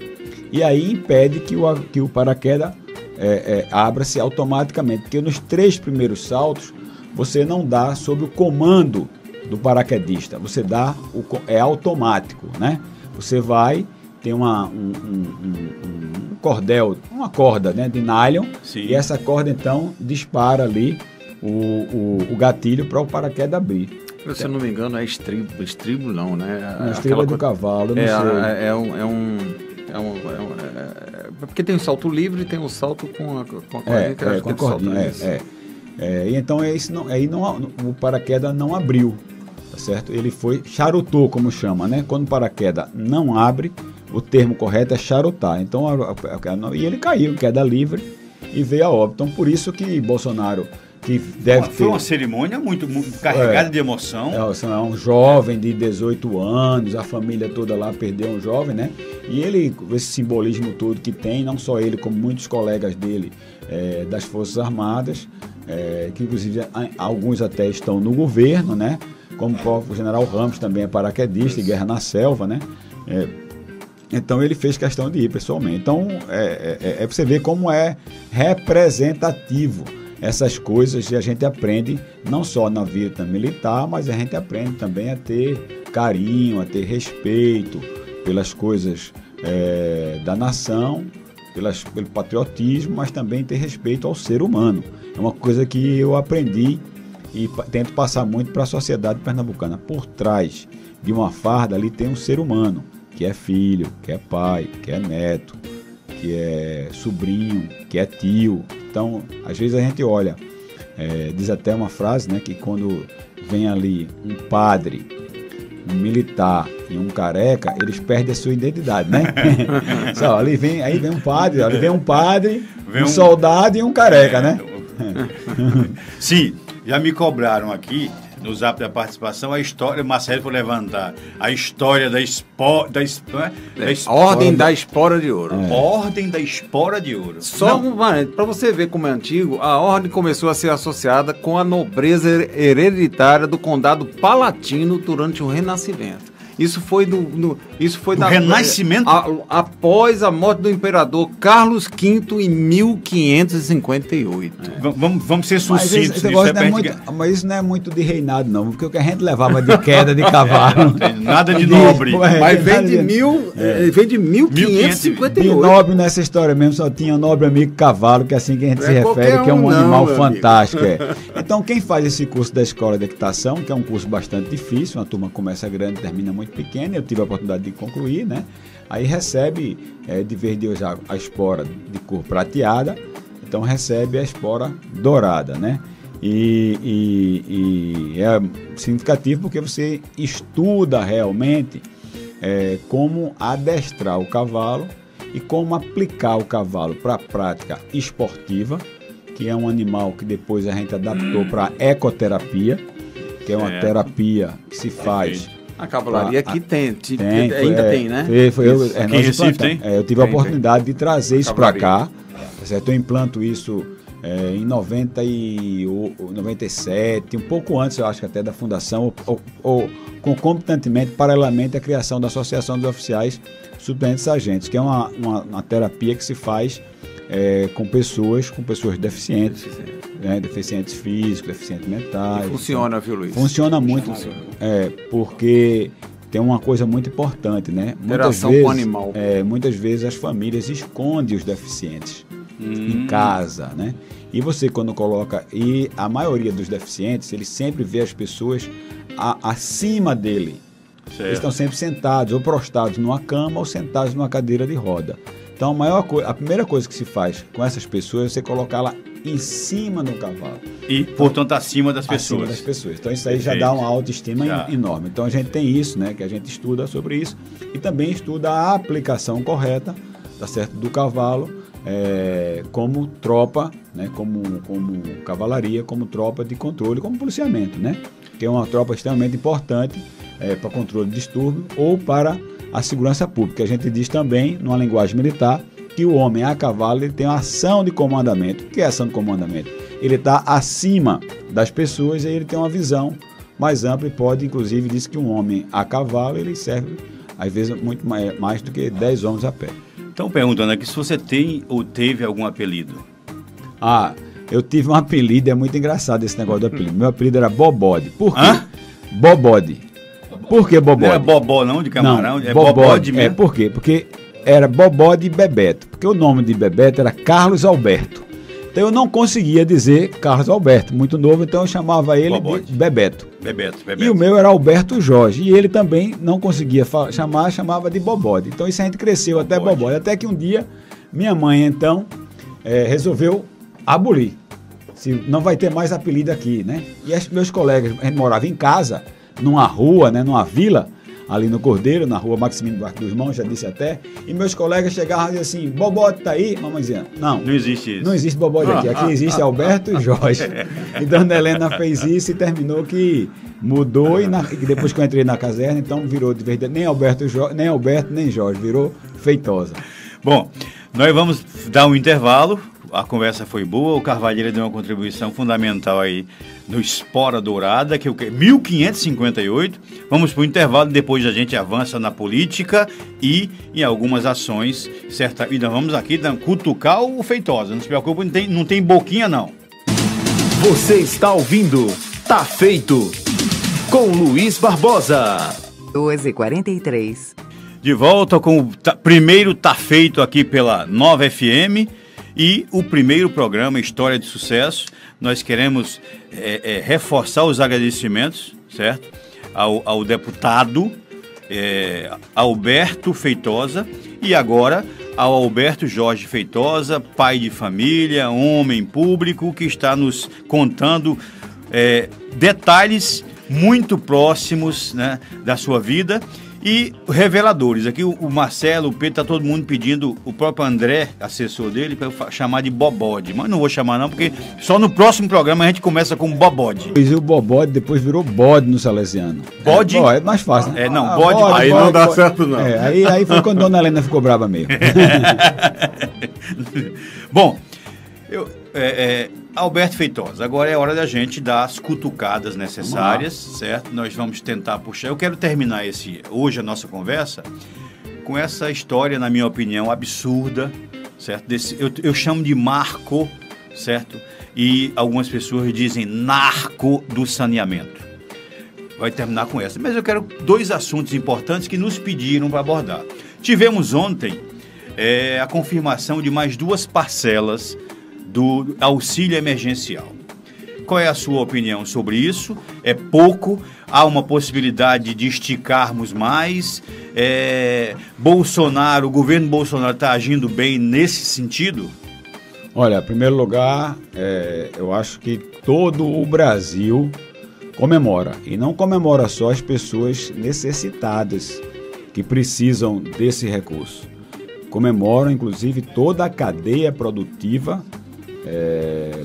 Speaker 5: e aí impede que o paraquedas abra-se automaticamente. Porque nos 3 primeiros saltos, você não dá sob o comando do paraquedista, você dá, é automático, né? Você vai, tem um cordel, uma corda, né, de nylon, e essa corda então dispara ali o gatilho para o paraquedas abrir.
Speaker 3: Se eu não me engano é estribo não, né?
Speaker 5: A estribo do cavalo, não sei.
Speaker 3: Porque tem o salto livre e tem o salto com a cordinha.
Speaker 5: Com a cordinha, e então o paraquedas não abriu, tá certo? Ele charutou, como chama, né? Quando o paraquedas não abre, o termo correto é charutar. Então, e ele caiu, queda livre, e veio a óbito. Então, por isso que Bolsonaro, que deve
Speaker 2: Foi uma cerimônia muito carregada de emoção.
Speaker 5: É um jovem de 18 anos, a família toda lá perdeu um jovem, né? E ele, esse simbolismo todo que tem, não só ele, como muitos colegas dele das Forças Armadas, que inclusive alguns até estão no governo, né? Como o próprio General Ramos também é paraquedista, de Guerra na Selva, né? Então ele fez questão de ir pessoalmente. Então você vê como é representativo essas coisas, e a gente aprende não só na vida militar, mas a gente aprende também a ter carinho, a ter respeito pelas coisas da nação, pelo patriotismo, mas também ter respeito ao ser humano. É uma coisa que eu aprendi e tento passar muito para a sociedade pernambucana. Por trás de uma farda ali tem um ser humano, que é filho, que é pai, que é neto, que é sobrinho, que é tio. Então, às vezes a gente olha, diz até uma frase, né, que quando vem ali um padre, um militar e um careca, eles perdem a sua identidade, né? Só, aí vem um padre, um soldado e um careca, né?
Speaker 2: Sim, já me cobraram aqui no zap da participação a história, o Marcelo foi levantar a história
Speaker 3: Ordem da Espora de Ouro.
Speaker 2: Ordem da Espora de Ouro.
Speaker 3: Só para você ver como é antigo, a ordem começou a ser associada com a nobreza hereditária do Condado Palatino durante o Renascimento. Isso foi do
Speaker 2: Renascimento?
Speaker 3: Após a morte do imperador Carlos V em 1558.
Speaker 2: Vamos ser sucintos.
Speaker 5: Mas isso não é muito de reinado, não. Porque o que a gente levava de queda de cavalo.
Speaker 2: Não tem nada de nobre.
Speaker 3: Mas vem de 1558.
Speaker 5: De nobre nessa história mesmo, só tinha nobre amigo cavalo, que é assim que a gente se refere, que é um animal fantástico. Então, quem faz esse curso da Escola de Equitação, que é um curso bastante difícil, uma turma começa grande, termina muito pequena, eu tive a oportunidade de concluir, né? Aí recebe, de vez de usar a espora de cor prateada, então recebe a espora dourada, né? E é significativo porque você estuda realmente como adestrar o cavalo e como aplicar o cavalo para a prática esportiva, que é um animal que depois a gente adaptou para ecoterapia, que é uma terapia que se faz.
Speaker 3: A cavalaria aqui ainda tem, né?
Speaker 2: Aqui em Recife tem?
Speaker 5: Eu tive a oportunidade de trazer isso para cá, certo? Eu implanto isso em 97, um pouco antes, eu acho que até da fundação, ou concomitantemente, paralelamente à criação da Associação dos Oficiais Subtenentes Sargentos, que é uma terapia que se faz com pessoas deficientes. Deficientes físicos, deficientes mentais.
Speaker 3: Funciona, viu, Luiz?
Speaker 5: Funciona muito, porque tem uma coisa muito importante, né?
Speaker 3: Interação com o animal.
Speaker 5: Muitas vezes as famílias escondem os deficientes em casa, né? E você quando coloca, e a maioria dos deficientes, ele sempre vê as pessoas acima dele. Certo. Eles estão sempre sentados, ou prostrados numa cama, ou sentados numa cadeira de roda. Então a primeira coisa que se faz com essas pessoas é você colocá-la em cima do cavalo.
Speaker 2: E, portanto, acima das pessoas.
Speaker 5: Acima das pessoas. Então, isso aí já dá uma autoestima enorme. Então, a gente tem isso, né? Que a gente estuda sobre isso. E também estuda a aplicação correta, tá certo, do cavalo como tropa, né? Como cavalaria, como tropa de controle, como policiamento, né? Que é uma tropa extremamente importante para controle de distúrbio ou para a segurança pública. A gente diz também, numa linguagem militar, que o homem a cavalo ele tem uma ação de comandamento. O que é ação de comandamento? Ele está acima das pessoas e ele tem uma visão mais ampla e pode, inclusive, diz que um homem a cavalo ele serve, às vezes, muito mais do que 10 homens a pé.
Speaker 2: Então, perguntando aqui se você tem ou teve algum apelido.
Speaker 5: Eu tive um apelido, é muito engraçado esse negócio do apelido. Meu apelido era Bobode. Por quê? Bobode. Por que Bobode?
Speaker 2: Não é Bobó não, de camarão?
Speaker 5: Não,
Speaker 2: é Bobode mesmo?
Speaker 5: Por quê? Porque era Bobode e Bebeto, porque o nome de Bebeto era Carlos Alberto. Então eu não conseguia dizer Carlos Alberto, muito novo, então eu chamava ele de Bebeto.
Speaker 2: Bebeto.
Speaker 5: E o meu era Alberto Jorge, e ele também não conseguia chamava de Bobode. Então isso a gente cresceu até Bobode, até que um dia minha mãe então resolveu abolir. Não vai ter mais apelido aqui, né? E meus colegas, a gente morava em casa, numa rua, né, numa vila, ali no Cordeiro, na rua Maximino Duarte dos Irmãos, já disse até, e meus colegas chegavam e diziam assim, Bobode tá aí? Mamãe dizia, não existe isso. Não existe Bobode aqui existe Alberto e Jorge. E Dona Helena fez isso e terminou que mudou, e depois que eu entrei na caserna, então virou de verdade, nem Alberto nem Jorge, virou Feitosa.
Speaker 2: Bom, nós vamos dar um intervalo. A conversa foi boa, o Carvalheira deu uma contribuição fundamental aí no Espora Dourada, que é 1558. Vamos para o intervalo, depois a gente avança na política e em algumas ações, certa. E nós vamos aqui cutucar o Feitosa, não se preocupe, não tem boquinha não.
Speaker 1: Você está ouvindo Tá Feito, com Luiz Barbosa.
Speaker 6: 12h43.
Speaker 2: De volta com o primeiro Tá Feito aqui pela Nova FM e o primeiro programa História de Sucesso. Nós queremos reforçar os agradecimentos, certo? Ao deputado Alberto Feitosa e agora ao Alberto Jorge Feitosa, pai de família, homem público, que está nos contando detalhes muito próximos, né, da sua vida. E reveladores, aqui o Marcelo, o Pedro, está todo mundo pedindo, o próprio André, assessor dele, para eu chamar de Bobode. Mas não vou chamar não, porque só no próximo programa a gente começa com Bobode.
Speaker 5: E o Bobode depois virou bode no Salesiano.
Speaker 2: Bode?
Speaker 5: É mais fácil, né?
Speaker 2: Bode.
Speaker 3: Aí não dá certo não.
Speaker 5: Aí foi quando a Dona Helena ficou brava mesmo.
Speaker 2: Bom, Alberto Feitosa, agora é hora da gente dar as cutucadas necessárias, certo? Nós vamos tentar puxar. Eu quero terminar hoje a nossa conversa com essa história, na minha opinião, absurda, certo? Eu chamo de marco, certo? E algumas pessoas dizem narco do saneamento. Vai terminar com essa. Mas eu quero 2 assuntos importantes que nos pediram para abordar. Tivemos ontem a confirmação de mais 2 parcelas do auxílio emergencial. Qual é a sua opinião sobre isso? É pouco? Há uma possibilidade de esticarmos mais? O governo Bolsonaro está agindo bem nesse sentido?
Speaker 5: Olha, em primeiro lugar, eu acho que todo o Brasil comemora. E não comemora só as pessoas necessitadas que precisam desse recurso. Comemoram, inclusive, toda a cadeia produtiva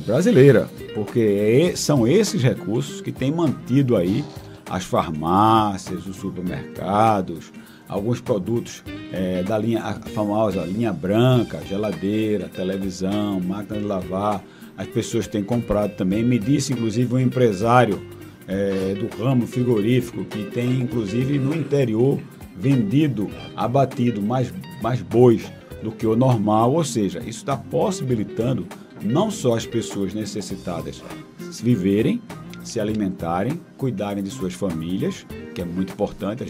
Speaker 5: brasileira, porque são esses recursos que têm mantido aí as farmácias, os supermercados, alguns produtos a famosa linha branca, geladeira, televisão, máquina de lavar, as pessoas têm comprado também. Me disse, inclusive, um empresário do ramo frigorífico que tem, inclusive, no interior, abatido mais bois do que o normal, ou seja, isso está possibilitando não só as pessoas necessitadas viverem, se alimentarem, cuidarem de suas famílias, que é muito importante.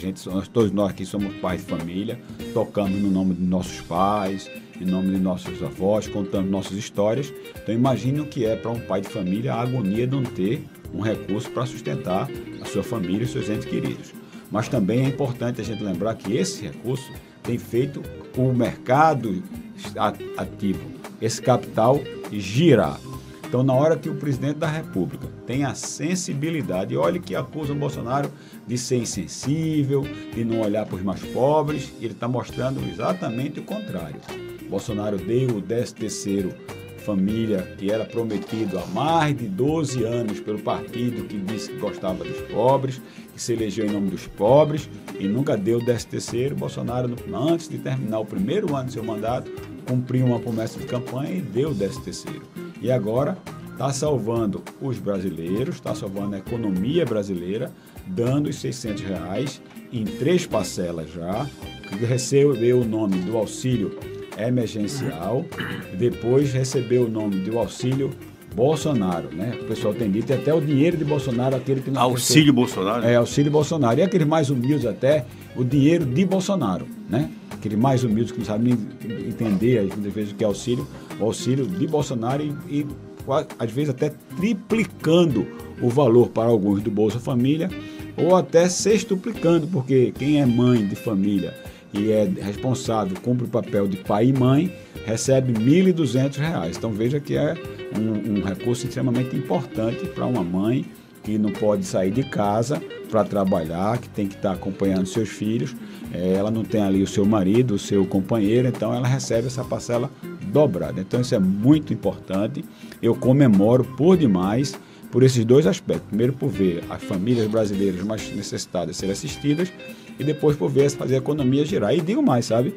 Speaker 5: Todos nós aqui somos pais de família, tocamos no nome de nossos pais, em nome de nossos avós, contando nossas histórias. Então imagine o que é para um pai de família a agonia de não ter um recurso para sustentar a sua família e os seus entes queridos. Mas também é importante a gente lembrar que esse recurso tem feito o mercado ativo, esse capital girar. Então, na hora que o presidente da República tem a sensibilidade, e olha que acusa o Bolsonaro de ser insensível, de não olhar para os mais pobres, ele está mostrando exatamente o contrário. Bolsonaro deu o 13º família, que era prometido há mais de 12 anos pelo partido que disse que gostava dos pobres, que se elegeu em nome dos pobres, e nunca deu o 13º. Bolsonaro, antes de terminar o primeiro ano do seu mandato, cumpriu uma promessa de campanha e deu o 13º. E agora está salvando os brasileiros, está salvando a economia brasileira, dando os R$600 em 3 parcelas já, que recebeu o nome do auxílio emergencial, depois recebeu o nome do auxílio Bolsonaro, né? O pessoal tem dito, até o dinheiro de Bolsonaro, aquele que não...
Speaker 2: Auxílio Bolsonaro?
Speaker 5: Auxílio Bolsonaro. E aqueles mais humildes até, o dinheiro de Bolsonaro, né? Aqueles mais humildes que não sabem entender, às vezes, o que é auxílio, o auxílio de Bolsonaro e às vezes até triplicando o valor para alguns do Bolsa Família, ou até sextuplicando, porque quem é mãe de família e é responsável, cumpre o papel de pai e mãe, recebe R$1.200. Então veja que é um recurso extremamente importante para uma mãe que não pode sair de casa para trabalhar, que tem que estar acompanhando seus filhos. Ela não tem ali o seu marido, o seu companheiro, então ela recebe essa parcela dobrada. Então isso é muito importante. Eu comemoro por demais por esses 2 aspectos. Primeiro, por ver as famílias brasileiras mais necessitadas serem assistidas, e depois por ver fazer a economia girar. E digo mais, sabe?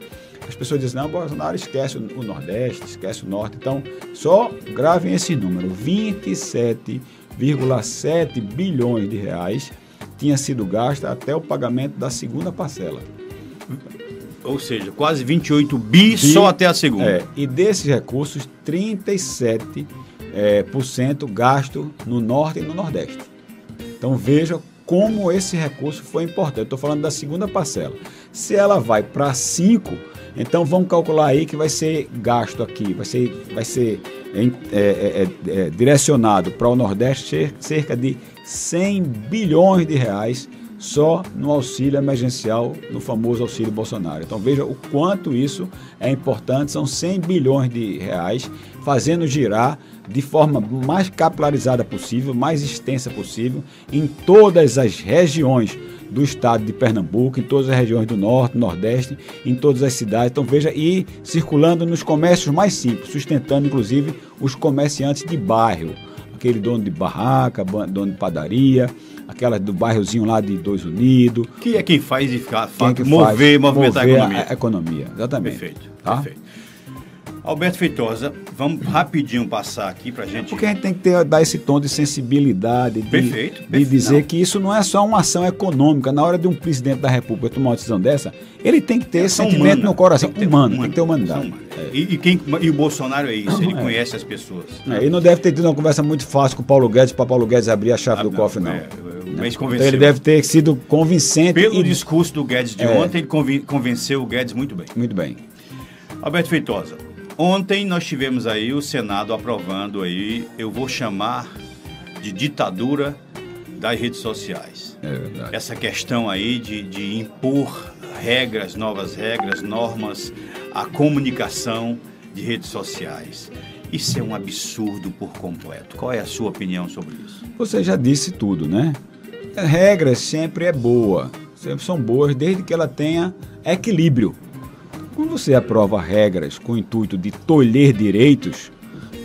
Speaker 5: As pessoas dizem, não, Bolsonaro esquece o Nordeste, esquece o Norte. Então, só gravem esse número, 27,7 bilhões de reais tinha sido gasto até o pagamento da 2ª parcela.
Speaker 2: Ou seja, quase 28 bi só até a segunda.
Speaker 5: E desses recursos, 37% gasto no Norte e no Nordeste. Então veja como esse recurso foi importante. Estou falando da segunda parcela. Se ela vai para 5, então vamos calcular aí que vai ser gasto aqui, vai ser direcionado para o Nordeste cerca de 100 bilhões de reais só no auxílio emergencial, no famoso auxílio Bolsonaro. Então veja o quanto isso é importante, são 100 bilhões de reais fazendo girar de forma mais capilarizada possível, mais extensa possível, em todas as regiões do estado de Pernambuco, em todas as regiões do Norte, Nordeste, em todas as cidades. Então veja, e circulando nos comércios mais simples, sustentando inclusive os comerciantes de bairro, aquele dono de barraca, dono de padaria, aquela do bairrozinho lá de Dois Unidos.
Speaker 2: Que é quem faz e movimentar
Speaker 5: a economia. Exatamente.
Speaker 2: Perfeito,
Speaker 5: tá?
Speaker 2: Perfeito. Alberto Feitosa, vamos rapidinho passar aqui para a gente...
Speaker 5: Porque a gente tem que dar esse tom de sensibilidade, de dizer que isso não é só uma ação econômica. Na hora de um presidente da República tomar uma decisão dessa, ele tem que ter esse sentimento no coração. Tem que ter humanidade.
Speaker 2: E o Bolsonaro é isso, ele conhece as pessoas.
Speaker 5: Ele não deve ter tido uma conversa muito fácil com o Paulo Guedes para Paulo Guedes abrir a chave do cofre, não.
Speaker 2: Mas
Speaker 5: então ele deve ter sido convincente.
Speaker 2: Pelo discurso do Guedes de ontem, ele convenceu o Guedes muito bem.
Speaker 5: Muito bem.
Speaker 2: Alberto Feitosa, ontem nós tivemos aí o Senado aprovando aí, eu vou chamar de ditadura das redes sociais.
Speaker 5: É verdade.
Speaker 2: Essa questão aí de impor regras, novas regras, normas, a comunicação de redes sociais. Isso é um absurdo por completo. Qual é a sua opinião sobre isso?
Speaker 5: Você já disse tudo, né? Regras sempre é boa, sempre são boas desde que ela tenha equilíbrio. Quando você aprova regras com o intuito de tolher direitos,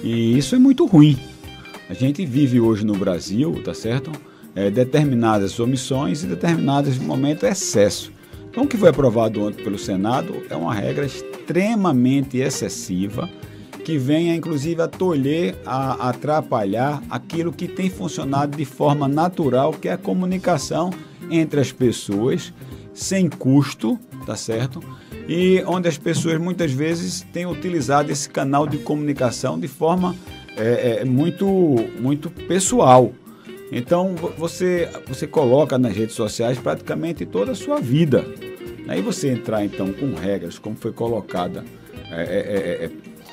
Speaker 5: e isso é muito ruim. A gente vive hoje no Brasil, tá certo? Determinadas omissões e determinados momentos excesso. Então o que foi aprovado ontem pelo Senado é uma regra extremamente excessiva, que venha inclusive a tolher, a atrapalhar aquilo que tem funcionado de forma natural, que é a comunicação entre as pessoas, sem custo, tá certo? E onde as pessoas muitas vezes têm utilizado esse canal de comunicação de forma muito pessoal. Então você coloca nas redes sociais praticamente toda a sua vida. Aí você entrar então com regras como foi colocada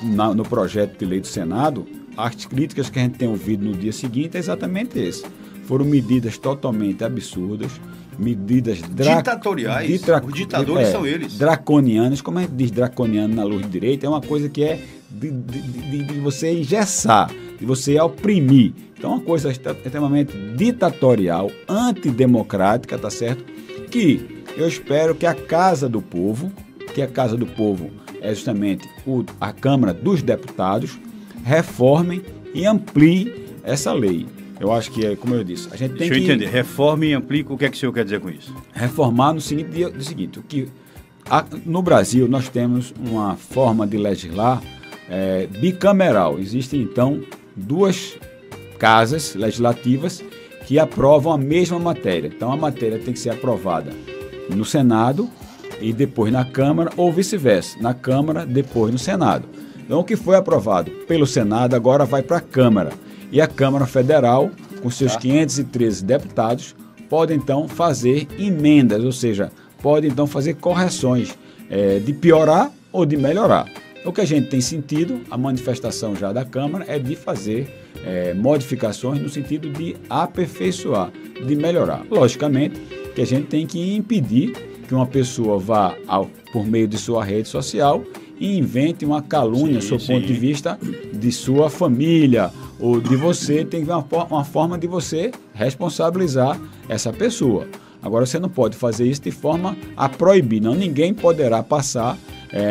Speaker 5: no projeto de lei do Senado, as críticas que a gente tem ouvido no dia seguinte é exatamente esse. Foram medidas totalmente absurdas, medidas
Speaker 2: ditatoriais. Os ditadores são eles.
Speaker 5: Draconianas. Como a gente diz draconiano na luz de direito, é uma coisa que é de você engessar, de você oprimir. Então, uma coisa extremamente ditatorial, antidemocrática, tá certo? Que eu espero que a Casa do Povo é justamente a Câmara dos Deputados, reformem e ampliem essa lei. Eu acho que, como eu disse, a gente tem que...
Speaker 2: Deixa eu entender, reforme e amplie, o que é que o senhor quer dizer com isso?
Speaker 5: Reformar no seguinte, que no Brasil nós temos uma forma de legislar bicameral. Existem, então, duas casas legislativas que aprovam a mesma matéria. Então, a matéria tem que ser aprovada no Senado e depois na Câmara, ou vice-versa, na Câmara, depois no Senado. Então, o que foi aprovado pelo Senado agora vai para a Câmara. E a Câmara Federal, com seus 513 deputados, pode então fazer emendas, ou seja, pode então fazer correções de piorar ou de melhorar. O que a gente tem sentido, a manifestação já da Câmara, é de fazer modificações no sentido de aperfeiçoar, de melhorar. Logicamente que a gente tem que impedir que uma pessoa vá por meio de sua rede social e invente uma calúnia do ponto de vista de sua família ou de você. Tem que haver uma forma de você responsabilizar essa pessoa. Agora, você não pode fazer isso de forma a proibir. Não, ninguém poderá passar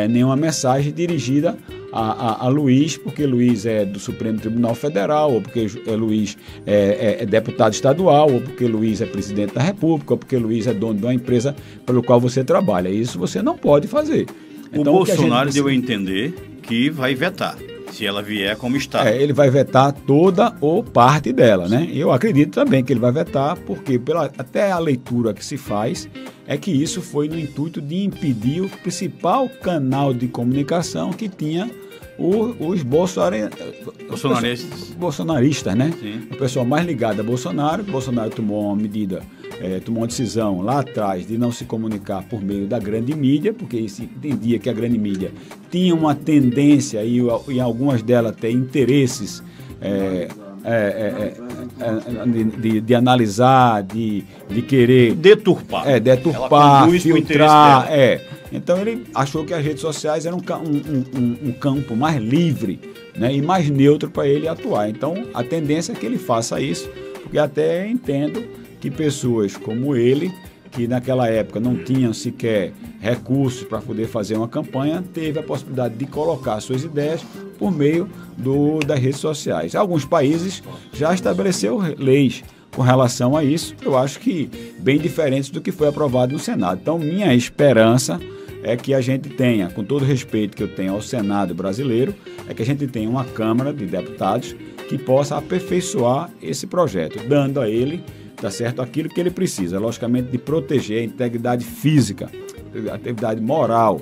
Speaker 5: nenhuma mensagem dirigida a Luiz, porque Luiz é do Supremo Tribunal Federal, ou porque Luiz é deputado estadual, ou porque Luiz é presidente da República, ou porque Luiz é dono de uma empresa pelo qual você trabalha. Isso você não pode fazer.
Speaker 2: Então, o Bolsonaro deu a entender que vai vetar, se ela vier como está.
Speaker 5: Ele vai vetar toda ou parte dela, né? Eu acredito também que ele vai vetar, porque até a leitura que se faz é que isso foi no intuito de impedir o principal canal de comunicação que tinha os bolsonaristas, né? Sim. O pessoal mais ligado a Bolsonaro tomou uma medida tomou uma decisão lá atrás de não se comunicar por meio da grande mídia, porque se entendia que a grande mídia tinha uma tendência e em algumas delas até interesses de analisar, de querer
Speaker 2: deturpar,
Speaker 5: filtrar. Então ele achou que as redes sociais eram um campo mais livre, né, e mais neutro para ele atuar. Então a tendência é que ele faça isso, porque até entendo que pessoas como ele, que naquela época não tinham sequer recursos para poder fazer uma campanha, teve a possibilidade de colocar suas ideias por meio das redes sociais. Alguns países já estabeleceram leis com relação a isso, eu acho que bem diferentes do que foi aprovado no Senado. Então, minha esperança é que a gente tenha, com todo o respeito que eu tenho ao Senado brasileiro, é que a gente tenha uma Câmara de Deputados que possa aperfeiçoar esse projeto, dando a ele, tá certo, aquilo que ele precisa, logicamente, de proteger a integridade física, a atividade moral,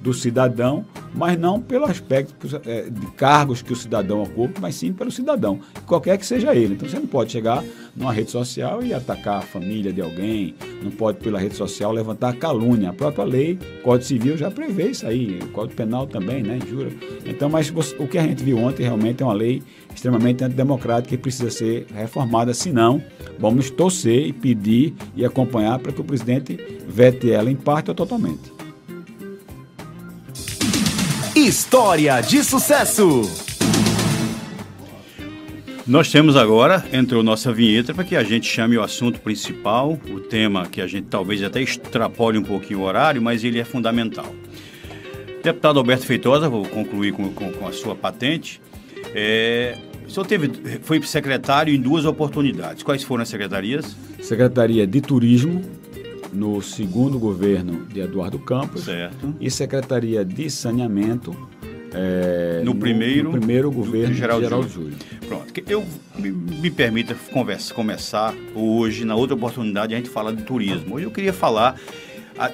Speaker 5: do cidadão, mas não pelo aspecto de cargos que o cidadão ocupa, mas sim pelo cidadão, qualquer que seja ele. Então você não pode chegar numa rede social e atacar a família de alguém, não pode pela rede social levantar calúnia. A própria lei, Código Civil já prevê isso aí, o Código Penal também, né, injúria. Então, mas o que a gente viu ontem realmente é uma lei extremamente antidemocrática que precisa ser reformada, senão vamos torcer e pedir e acompanhar para que o presidente vete ela em parte ou totalmente.
Speaker 1: História de sucesso.
Speaker 2: Nós temos agora, entrou nossa vinheta para que a gente chame o assunto principal, o tema que a gente talvez até extrapole um pouquinho o horário, mas ele é fundamental. Deputado Alberto Feitosa, vou concluir com a sua patente. O senhor foi secretário em 2 oportunidades. Quais foram as secretarias?
Speaker 5: Secretaria de Turismo, no segundo governo de Eduardo Campos,
Speaker 2: certo,
Speaker 5: e Secretaria de Saneamento
Speaker 2: no primeiro
Speaker 5: governo de Geraldo Júlio.
Speaker 2: Pronto, me permita começar hoje, na outra oportunidade a gente fala de turismo. Hoje eu queria falar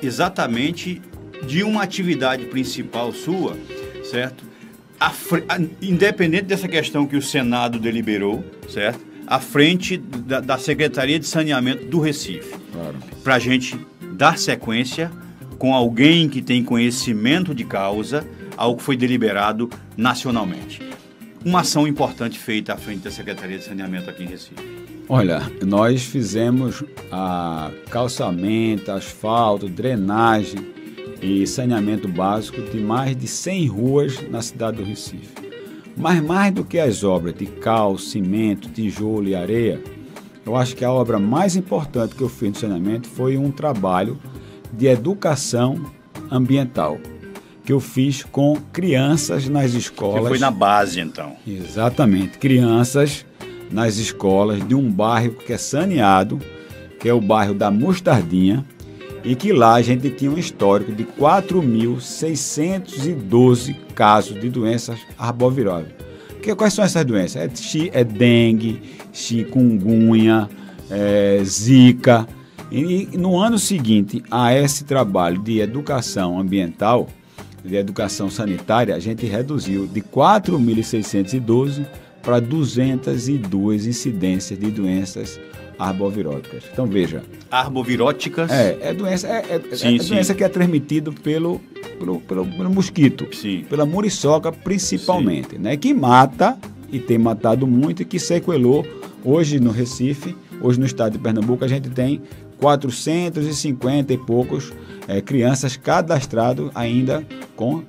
Speaker 2: exatamente de uma atividade principal sua, certo? Independente dessa questão que o Senado deliberou, certo? À frente da Secretaria de Saneamento do Recife.
Speaker 5: Claro.
Speaker 2: Para a gente dar sequência com alguém que tem conhecimento de causa ao que foi deliberado nacionalmente. Uma ação importante feita à frente da Secretaria de Saneamento aqui em Recife.
Speaker 5: Olha, nós fizemos calçamento, asfalto, drenagem e saneamento básico de mais de 100 ruas na cidade do Recife. Mas mais do que as obras de cal, cimento, tijolo e areia, eu acho que a obra mais importante que eu fiz no saneamento foi um trabalho de educação ambiental, que eu fiz com crianças nas escolas.
Speaker 2: Você foi na base, então?
Speaker 5: Exatamente, crianças nas escolas de um bairro que é saneado, que é o bairro da Mostardinha, e que lá a gente tinha um histórico de 4.612 casos de doenças arboviroses. Quais são essas doenças? É dengue, chikungunya, zika. E no ano seguinte a esse trabalho de educação ambiental, de educação sanitária, a gente reduziu de 4.612 para 202 incidências de doenças arboviróticas. Então veja.
Speaker 2: Arboviróticas?
Speaker 5: Doença que é transmitida pelo mosquito,
Speaker 2: sim,
Speaker 5: pela muriçoca principalmente, né? Que mata e tem matado muito e que sequelou hoje no Recife, hoje no estado de Pernambuco, a gente tem 450 e poucos crianças cadastradas ainda com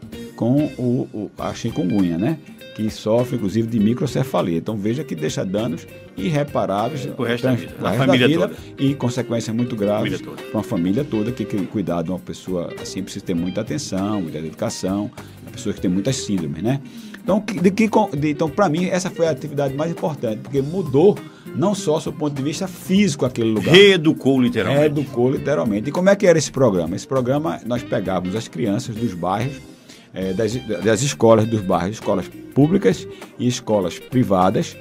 Speaker 5: a chikungunya, né? Que sofre, inclusive, de microcefalia. Então, veja que deixa danos irreparáveis
Speaker 2: o resto da vida,
Speaker 5: a família toda, e consequências muito graves para uma família toda, que cuidar de uma pessoa assim precisa ter muita atenção, muita dedicação, pessoas que têm muitas síndromes, né? Então, para mim, essa foi a atividade mais importante, porque mudou não só do ponto de vista físico aquele lugar.
Speaker 2: Reeducou literalmente.
Speaker 5: E como é que era esse programa? Esse programa, nós pegávamos as crianças dos bairros, das escolas dos bairros, escolas públicas e escolas privadas,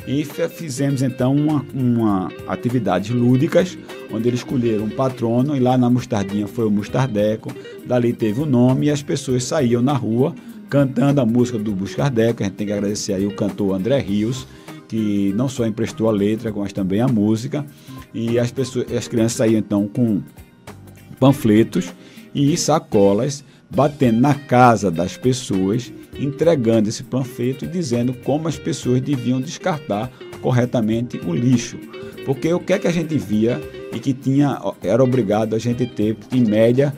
Speaker 5: e fizemos então uma atividades lúdicas, onde eles escolheram um patrono, e lá na Mostardinha foi o Mostardeco, dali teve o nome, e as pessoas saíam na rua cantando a música do Mostardeco. A gente tem que agradecer aí o cantor André Rios, que não só emprestou a letra, mas também a música, e as crianças saíam então com panfletos e sacolas, batendo na casa das pessoas, entregando esse panfleto e dizendo como as pessoas deviam descartar corretamente o lixo. Porque o que é que a gente via e que era obrigado a gente ter, em média,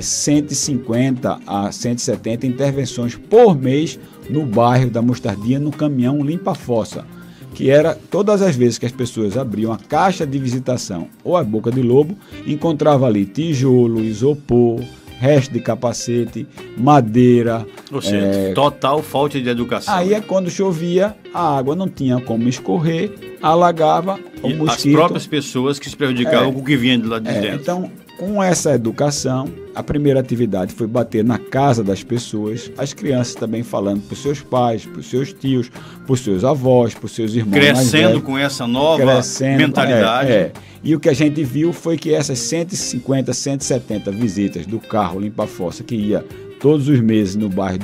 Speaker 5: 150 a 170 intervenções por mês no bairro da Mostardinha, no caminhão limpa-fossa, que era todas as vezes que as pessoas abriam a caixa de visitação ou a boca de lobo, encontrava ali tijolo, isopor, resto de capacete, madeira.
Speaker 2: Ou seja, total falta de educação.
Speaker 5: Aí é quando chovia, a água não tinha como escorrer, alagava o mosquito.
Speaker 2: As próprias pessoas que se prejudicavam com o que vinha de lá de dentro.
Speaker 5: Então, com essa educação, a primeira atividade foi bater na casa das pessoas, as crianças também falando para os seus pais, para os seus tios, para os seus avós, para os seus irmãos mais velhos.
Speaker 2: Crescendo com essa nova mentalidade.
Speaker 5: E o que a gente viu foi que essas 150, 170 visitas do carro limpa-fossa, que ia todos os meses no bairro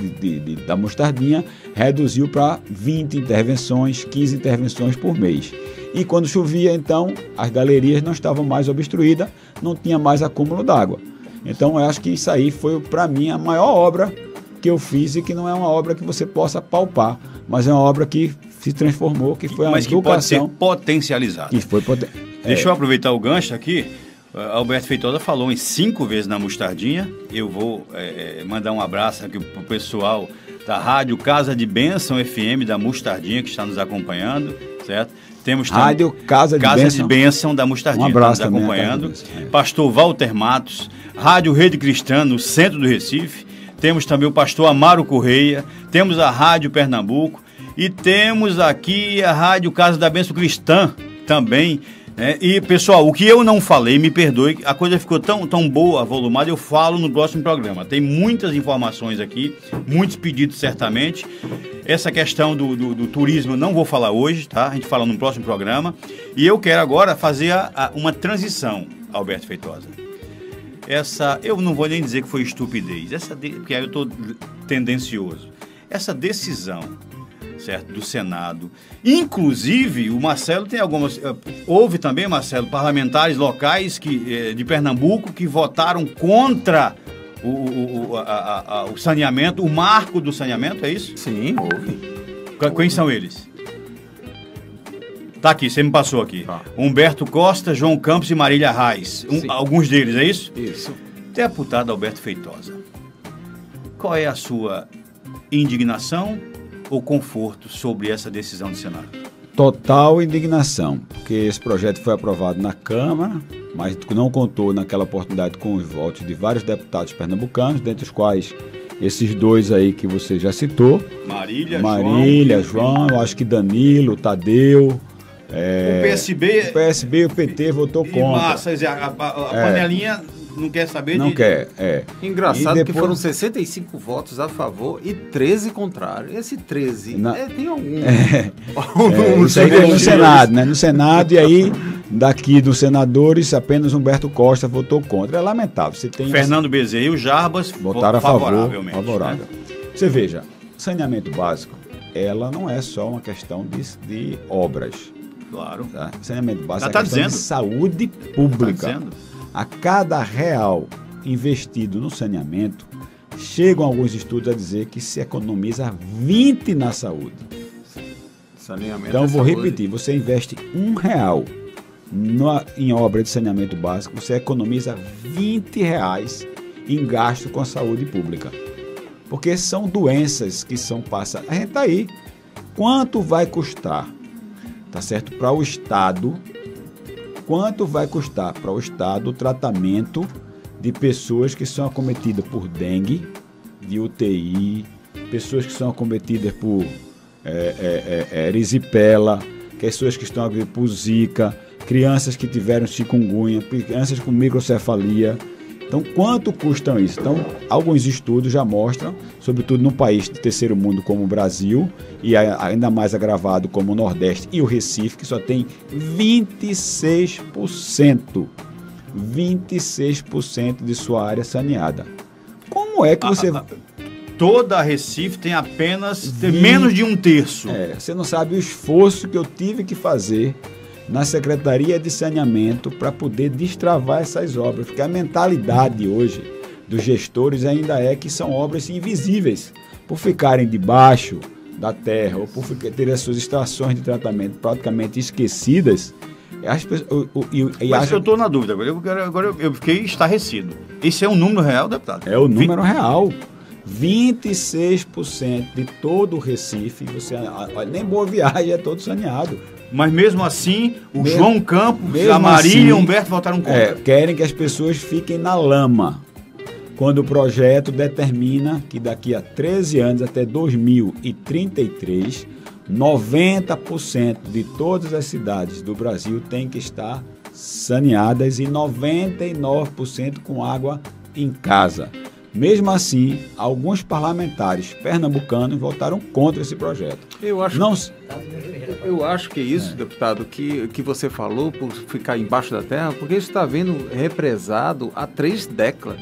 Speaker 5: da Mostardinha, reduziu para 20 intervenções, 15 intervenções por mês. E quando chovia, então, as galerias não estavam mais obstruídas, não tinha mais acúmulo d'água. Então, eu acho que isso aí foi, para mim, a maior obra que eu fiz, e que não é uma obra que você possa palpar, mas é uma obra que se transformou, que foi a educação.
Speaker 2: Mas que pode ser potencializada. Deixa eu aproveitar o gancho aqui. Alberto Feitosa falou em 5 vezes na Mostardinha. Eu vou mandar um abraço aqui para o pessoal da Rádio Casa de Bênção FM da Mostardinha, que está nos acompanhando, certo? Temos
Speaker 5: Rádio Casa de
Speaker 2: Bênção da Mostardinha,
Speaker 5: um abraço
Speaker 2: que está nos acompanhando. Pastor Walter Matos, Rádio Rede Cristã, no centro do Recife. Temos também o pastor Amaro Correia, temos a Rádio Pernambuco e temos aqui a Rádio Casa da Bênção Cristã também. E, pessoal, o que eu não falei, me perdoe, a coisa ficou tão boa, volumada, eu falo no próximo programa. Tem muitas informações aqui, muitos pedidos certamente. Essa questão do turismo eu não vou falar hoje, tá? A gente fala no próximo programa. E eu quero agora fazer uma transição, Alberto Feitosa. Eu não vou nem dizer que foi estupidez, porque aí eu estou tendencioso. Essa decisão, certo, do Senado. Inclusive, o Marcelo tem algumas... Houve também, Marcelo, parlamentares locais de Pernambuco que votaram contra o saneamento, o marco do saneamento, é isso?
Speaker 3: Sim, houve.
Speaker 2: Quem são eles? Tá aqui, você me passou aqui.
Speaker 3: Tá.
Speaker 2: Humberto Costa, João Campos e Marília Reis. Alguns deles, é isso?
Speaker 3: Isso.
Speaker 2: Deputado Alberto Feitosa, qual é a sua indignação ou conforto sobre essa decisão do Senado?
Speaker 5: Total indignação, porque esse projeto foi aprovado na Câmara, mas não contou naquela oportunidade com os votos de vários deputados pernambucanos, dentre os quais esses 2 aí que você já citou. Marília, João, eu acho que Danilo, Tadeu.
Speaker 2: O PSB
Speaker 5: e o PT votou contra.
Speaker 2: Massa, a panelinha não quer saber
Speaker 5: Não quer.
Speaker 3: Engraçado que foram 65 votos a favor e 13 contrários. Esse 13, tem algum...
Speaker 5: Isso aí foi no Senado, né? No Senado, e aí, daqui dos senadores, apenas Humberto Costa votou contra. É lamentável. Você tem
Speaker 2: Fernando Bezerra e o Jarbas
Speaker 5: votaram a favor,
Speaker 2: favoravelmente.
Speaker 5: Favorável. Né? Você veja, saneamento básico, ela não é só uma questão de obras.
Speaker 2: Claro.
Speaker 5: Tá? Saneamento básico
Speaker 2: é
Speaker 5: questão de saúde pública. A cada real investido no saneamento, chegam alguns estudos a dizer que se economiza 20 na saúde.
Speaker 3: Saneamento
Speaker 5: então, vou repetir, você investe R$1 em obra de saneamento básico, você economiza R$20 em gasto com a saúde pública. Porque são doenças que são passadas. A gente está aí. Quanto vai custar, tá certo, para o Estado... Quanto vai custar para o Estado o tratamento de pessoas que são acometidas por dengue, de UTI, pessoas que são acometidas por erisipela, pessoas que estão acometidas por zika, crianças que tiveram chikungunya, crianças com microcefalia. Então, quanto custam isso? Então, alguns estudos já mostram, sobretudo num país de terceiro mundo como o Brasil, e ainda mais agravado como o Nordeste e o Recife, que só tem 26% de sua área saneada. Como é que você...
Speaker 2: toda a Recife tem apenas menos de 1/3.
Speaker 5: Você não sabe o esforço que eu tive que fazer na Secretaria de Saneamento para poder destravar essas obras, porque a mentalidade hoje dos gestores ainda é que são obras invisíveis, por ficarem debaixo da terra ou por ter as suas estações de tratamento praticamente esquecidas.
Speaker 2: Mas eu estou na dúvida, agora eu fiquei estarrecido. Esse é um número real, deputado?
Speaker 5: É o número real. 26% de todo o Recife, nem Boa Viagem é todo saneado.
Speaker 2: Mas mesmo assim, João Campos, a Marília e o Humberto votaram contra.
Speaker 5: Querem que as pessoas fiquem na lama. Quando o projeto determina que daqui a 13 anos, até 2033, 90% de todas as cidades do Brasil têm que estar saneadas e 99% com água em casa. Mesmo assim, alguns parlamentares pernambucanos votaram contra esse projeto.
Speaker 3: Eu acho que isso, deputado, que você falou por ficar embaixo da terra, porque isso está sendo represado há 3 décadas.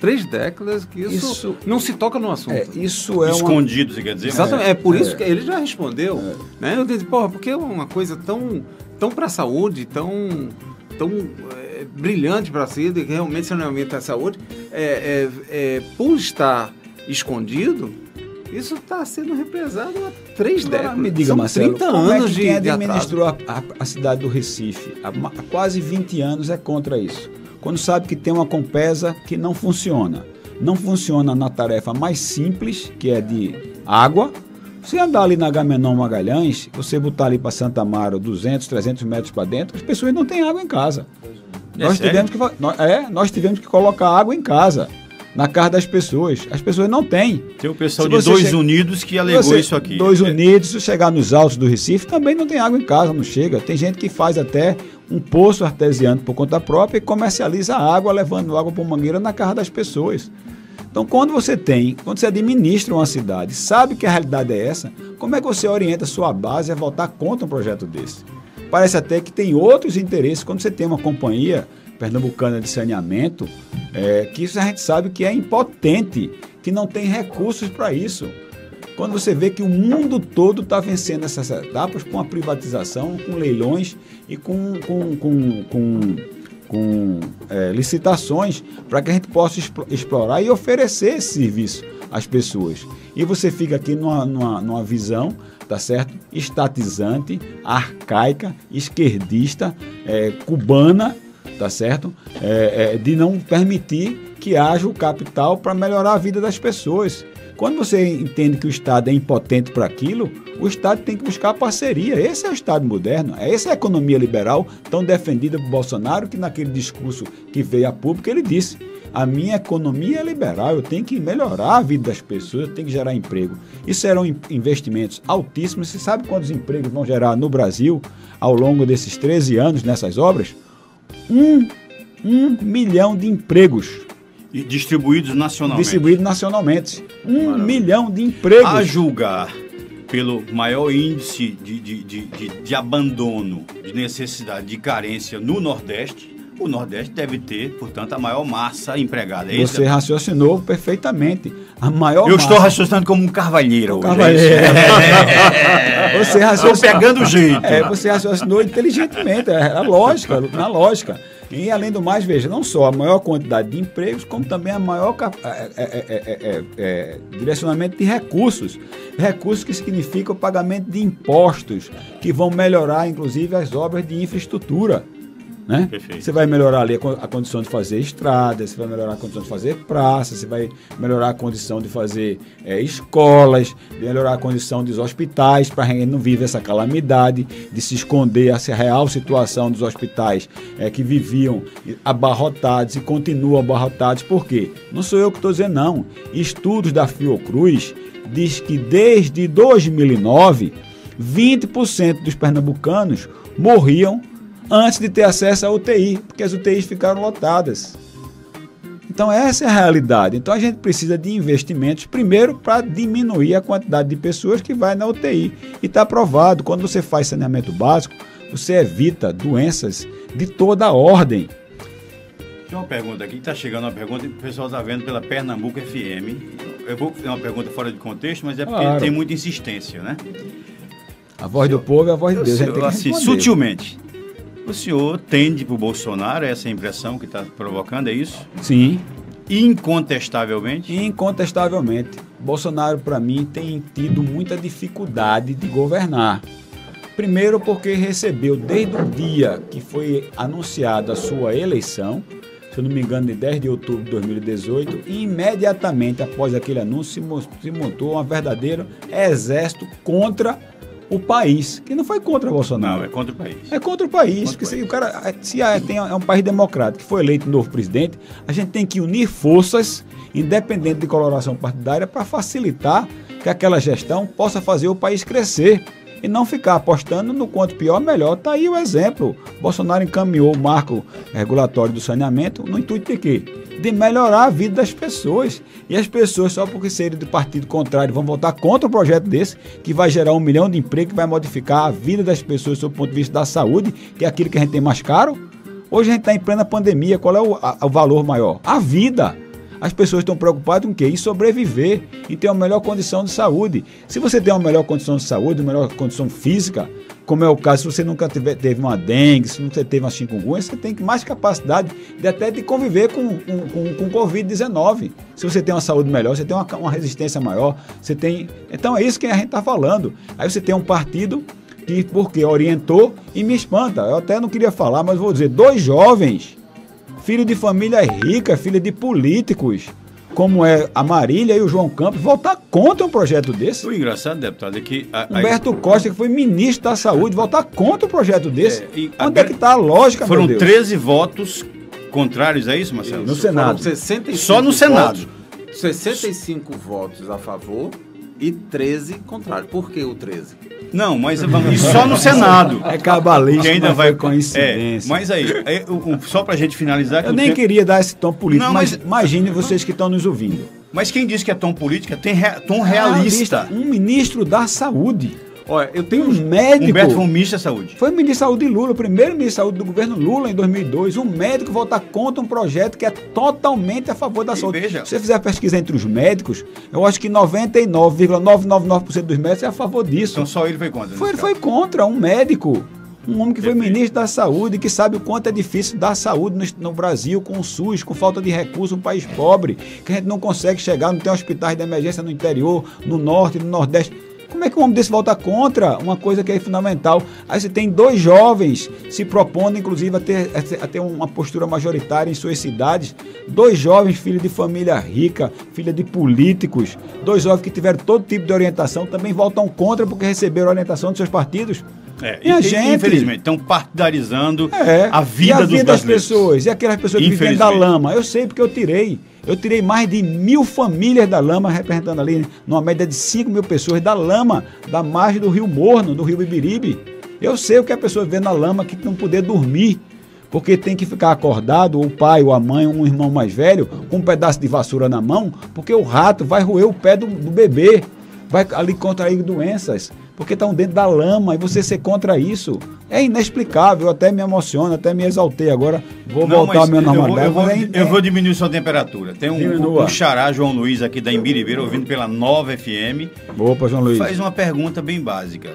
Speaker 3: 3 décadas que isso não se toca no assunto.
Speaker 5: Isso é
Speaker 2: escondido, você quer dizer?
Speaker 3: Exatamente, por isso que ele já respondeu. Né? Eu disse, porque é uma coisa tão para a saúde, tão brilhante para a saúde, que realmente saneamento é saúde, por estar escondido, isso está sendo represado há 3 décadas.
Speaker 5: Me diga,
Speaker 3: São
Speaker 5: Marcelo,
Speaker 3: 30
Speaker 5: como
Speaker 3: anos
Speaker 5: quem
Speaker 3: de
Speaker 5: administrou a cidade do Recife há quase 20 anos é contra isso? Quando sabe que tem uma Compesa que não funciona. Não funciona na tarefa mais simples, que é de água. Se andar ali na Agamenon Magalhães, você botar ali para Santa Amaro 200, 300 metros para dentro, as pessoas não têm água em casa. Nós tivemos que colocar água em casa, na casa das pessoas. As pessoas não têm.
Speaker 2: Tem o pessoal de Dois Unidos que alegou isso aqui.
Speaker 5: Dois Unidos, se chegar nos altos do Recife, também não tem água em casa, não chega. Tem gente que faz até um poço artesiano por conta própria e comercializa a água, levando água por mangueira na casa das pessoas. Então, quando você administra uma cidade, sabe que a realidade é essa, como é que você orienta a sua base a votar contra um projeto desse? Parece até que tem outros interesses. Quando você tem uma companhia pernambucana de saneamento, que isso a gente sabe que é impotente, que não tem recursos para isso. Quando você vê que o mundo todo está vencendo essas etapas com a privatização, com leilões e com licitações para que a gente possa explorar e oferecer esse serviço às pessoas. E você fica aqui numa visão, tá certo? Estatizante, arcaica, esquerdista, cubana, tá certo? De não permitir que haja o capital para melhorar a vida das pessoas. Quando você entende que o Estado é impotente para aquilo, o Estado tem que buscar parceria. Esse é o Estado moderno, essa é a economia liberal tão defendida por Bolsonaro, que naquele discurso que veio a público ele disse: a minha economia é liberal, eu tenho que melhorar a vida das pessoas, eu tenho que gerar emprego. Isso serão investimentos altíssimos. Você sabe quantos empregos vão gerar no Brasil ao longo desses 13 anos nessas obras? 1 milhão de empregos.
Speaker 2: E distribuídos nacionalmente.
Speaker 5: 1 milhão de empregos.
Speaker 2: A julgar pelo maior índice de abandono, de necessidade, de carência no Nordeste, o Nordeste deve ter, portanto, a maior massa empregada.
Speaker 5: Você raciocinou perfeitamente. A maior
Speaker 2: Eu estou raciocinando como um carvalheiro.
Speaker 5: Você raciocinou.
Speaker 2: Estou pegando o jeito.
Speaker 5: Você raciocinou inteligentemente, na lógica. E, além do mais, veja, não só a maior quantidade de empregos, como também a maior direcionamento de recursos. Recursos que significam o pagamento de impostos, que vão melhorar, inclusive, as obras de infraestrutura. Né? Você vai melhorar ali a condição de fazer estradas, você vai melhorar a condição de fazer praças, você vai melhorar a condição de fazer escolas, melhorar a condição dos hospitais, para quem não vive essa calamidade, de se esconder essa real situação dos hospitais que viviam abarrotados e continuam abarrotados. Por quê? Não sou eu que estou dizendo, não. Estudos da Fiocruz diz que desde 2009, 20% dos pernambucanos morriam antes de ter acesso à UTI, porque as UTIs ficaram lotadas. Então essa é a realidade. Então a gente precisa de investimentos, primeiro, para diminuir a quantidade de pessoas que vai na UTI. E está provado, quando você faz saneamento básico, você evita doenças de toda a ordem.
Speaker 2: Tem uma pergunta aqui, está chegando uma pergunta, o pessoal está vendo pela Pernambuco FM. eu vou fazer uma pergunta fora de contexto, mas é porque
Speaker 5: Claro.
Speaker 2: tem muita insistência, né?
Speaker 5: A voz do povo é a voz de Deus. A gente tem que
Speaker 2: Assim,
Speaker 5: responder.
Speaker 2: sutilmente, o senhor tende para o Bolsonaro, essa impressão que está provocando, é isso?
Speaker 5: Sim,
Speaker 2: Incontestavelmente.
Speaker 5: incontestavelmente. Bolsonaro, para mim, tem tido muita dificuldade de governar. Primeiro porque recebeu, desde o dia que foi anunciada a sua eleição, se eu não me engano, de 10 de outubro de 2018, e imediatamente após aquele anúncio se montou um verdadeiro exército contra o país, que não foi contra Bolsonaro.
Speaker 2: Não, é contra o país.
Speaker 5: É contra o país.
Speaker 2: Contra o
Speaker 5: Porque se
Speaker 2: país.
Speaker 5: o cara é um país democrático, que foi eleito um novo presidente, a gente tem que unir forças, independente de coloração partidária, para facilitar que aquela gestão possa fazer o país crescer e não ficar apostando no quanto pior, melhor. Está aí o exemplo. Bolsonaro encaminhou o marco regulatório do saneamento no intuito de quê? De melhorar a vida das pessoas. E as pessoas, só porque serem do partido contrário, vão votar contra um projeto desse, que vai gerar 1 milhão de empregos, que vai modificar a vida das pessoas sob o ponto de vista da saúde, que é aquilo que a gente tem mais caro. Hoje a gente está em plena pandemia. Qual é o valor maior? A vida. As pessoas estão preocupadas com o quê? Em sobreviver, em ter uma melhor condição de saúde. Se você tem uma melhor condição de saúde, uma melhor condição física, como é o caso, se você nunca teve uma dengue, se nunca teve uma chikungunya, você tem mais capacidade de conviver com Covid-19. Se você tem uma saúde melhor, você tem uma resistência maior, você tem... Então é isso que a gente está falando. Aí você tem um partido que, porque orientou, e me espanta. Eu até não queria falar, mas vou dizer, 2 jovens, filho de família rica, filho de políticos, como é a Marília e o João Campos, votar contra um projeto desse.
Speaker 2: O engraçado, deputado, é que...
Speaker 5: Humberto Costa, que foi ministro da Saúde, votar contra um projeto desse.
Speaker 2: e
Speaker 5: Onde é que está a lógica,
Speaker 2: Foram
Speaker 5: meu Deus?
Speaker 2: 13 votos contrários, é isso, Marcelo?
Speaker 5: No Senado.
Speaker 3: Foram 65
Speaker 2: Só no Senado.
Speaker 3: votos, 65 votos a favor e 13 contrários. Por que o 13?
Speaker 2: Não, mas e só no Senado.
Speaker 5: É cabalístico,
Speaker 2: Que ainda
Speaker 5: mas
Speaker 2: vai
Speaker 5: foi coincidência.
Speaker 2: mas aí, só pra gente finalizar... que
Speaker 5: Eu
Speaker 2: o
Speaker 5: nem
Speaker 2: tempo-
Speaker 5: queria dar esse tom político,
Speaker 2: Não,
Speaker 5: mas
Speaker 2: mas-
Speaker 5: imagine vocês que estão nos ouvindo.
Speaker 2: Mas quem diz que é tom política tem tom realista.
Speaker 5: Um ministro da Saúde,
Speaker 3: Olha, eu tenho
Speaker 5: um médico...
Speaker 2: Humberto foi um ministro da Saúde.
Speaker 5: Foi ministro de Saúde de Lula, o primeiro ministro de Saúde do governo Lula em 2002. Um médico votar contra um projeto que é totalmente a favor da
Speaker 2: E
Speaker 5: saúde.
Speaker 2: veja-
Speaker 5: Se você fizer a pesquisa entre os médicos, eu acho que 99,999% dos médicos é a favor disso.
Speaker 2: Então só ele foi contra.
Speaker 5: Ele
Speaker 2: nesse
Speaker 5: foi
Speaker 2: caso.
Speaker 5: contra um médico, um homem que foi
Speaker 2: Perfeito.
Speaker 5: ministro da Saúde, que sabe o quanto é difícil dar saúde no Brasil, com o SUS, com falta de recursos, um país pobre, que a gente não consegue chegar, não tem hospitais de emergência no interior, no norte, no nordeste. Como é que um homem desse volta contra uma coisa que é fundamental? Aí você tem 2 jovens se propondo, inclusive, a ter uma postura majoritária em suas cidades. 2 jovens, filhos de família rica, filha de políticos. 2 jovens que tiveram todo tipo de orientação, também votam contra porque receberam orientação dos seus partidos. E a gente...
Speaker 2: Infelizmente, estão partidarizando
Speaker 5: É,
Speaker 2: a vida
Speaker 5: e a
Speaker 2: dos
Speaker 5: vida das
Speaker 2: brasileiros.
Speaker 5: pessoas, e aquelas pessoas que vivem da
Speaker 2: Infelizmente.
Speaker 5: lama. Eu sei porque eu tirei mais de 1.000 famílias da lama, representando ali numa média de 5.000 pessoas da lama, da margem do Rio Morno, do Rio Bibiribe. Eu sei o que a pessoa vê na lama, que não poder dormir, porque tem que ficar acordado, o pai ou a mãe, um irmão mais velho, com um pedaço de vassoura na mão, porque o rato vai roer o pé do bebê, vai ali contrair doenças, porque estão dentro da lama, e você ser contra isso é inexplicável. Eu até me emociono, até me exaltei agora, vou voltar à minha normalidade.
Speaker 2: Eu vou diminuir sua temperatura. Tem
Speaker 5: Diminua.
Speaker 2: um xará João Luiz aqui da Imbiribeira, ouvindo pela Nova FM.
Speaker 5: Opa, João Luiz.
Speaker 2: Faz uma pergunta bem básica.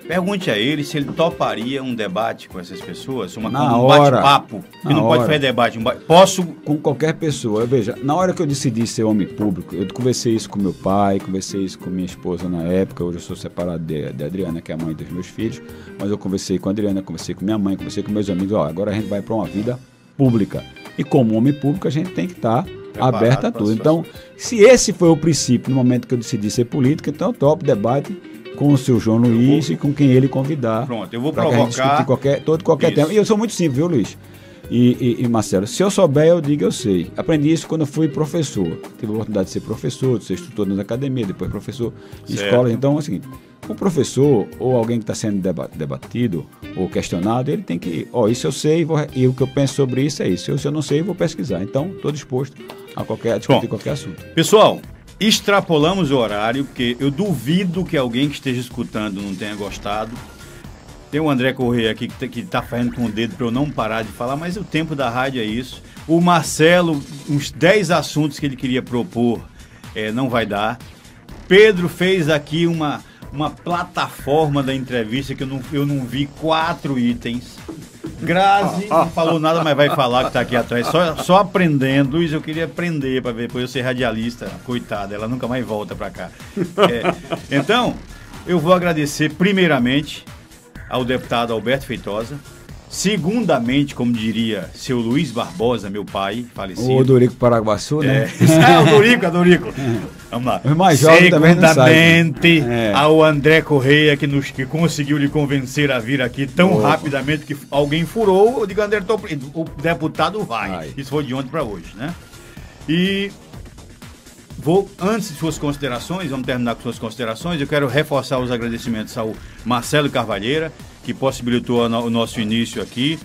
Speaker 2: Pergunte a ele se ele toparia um debate com essas pessoas, um bate-papo. Ele não pode fazer debate. Posso...
Speaker 5: Com qualquer pessoa. Veja, na hora que eu decidi ser homem público, eu conversei isso com meu pai, conversei isso com minha esposa na época. Hoje eu sou separado de Adriana, que é a mãe dos meus filhos. Mas eu conversei com a Adriana, conversei com minha mãe, conversei com meus amigos. Ó, agora a gente vai para uma vida pública. E como homem público, a gente tem que estar aberto a tudo. Então, se esse foi o princípio no momento que eu decidi ser político, então eu topo debate com o seu João Luiz e com quem ele convidar.
Speaker 2: Pronto, eu vou
Speaker 5: pra que a gente
Speaker 2: provocar...
Speaker 5: discutir qualquer tema. E eu sou muito simples, viu, Luiz? E Marcelo, se eu souber, eu digo eu sei. Aprendi isso quando eu fui professor. Tive a oportunidade de ser professor, de ser instrutor na academia, depois professor em escola. Então é o seguinte, o professor ou alguém que está sendo debatido ou questionado, ele tem que, isso eu sei e o que eu penso sobre isso é isso. Se eu não sei, eu vou pesquisar. Então, estou disposto a discutir qualquer assunto.
Speaker 2: Pessoal, extrapolamos o horário, porque eu duvido que alguém que esteja escutando não tenha gostado. Tem o André Corrêa aqui que está fazendo com o dedo para eu não parar de falar, mas o tempo da rádio é isso. O Marcelo, uns 10 assuntos que ele queria propor, não vai dar. Pedro fez aqui uma plataforma da entrevista que eu não vi 4 itens. Grazi não falou nada, mas vai falar que está aqui atrás. Só aprendendo. Luiz, eu queria aprender para ver, depois eu ser radialista. Coitada, ela nunca mais volta para cá. Então, eu vou agradecer primeiramente ao deputado Alberto Feitosa. Segundamente, como diria seu Luiz Barbosa, meu pai, falecido.
Speaker 5: O Dorico Paraguaçu, né?
Speaker 2: O Dorico. Vamos lá.
Speaker 5: Os mais jovens também não sabem.
Speaker 2: Segundamente, ao André Correia, que conseguiu lhe convencer a vir aqui tão rapidamente que alguém furou, eu digo, André, o deputado vai. Isso foi de ontem para hoje, né? E antes de suas considerações, vamos terminar com suas considerações, eu quero reforçar os agradecimentos ao Marcelo Carvalheira, que possibilitou o nosso início aqui.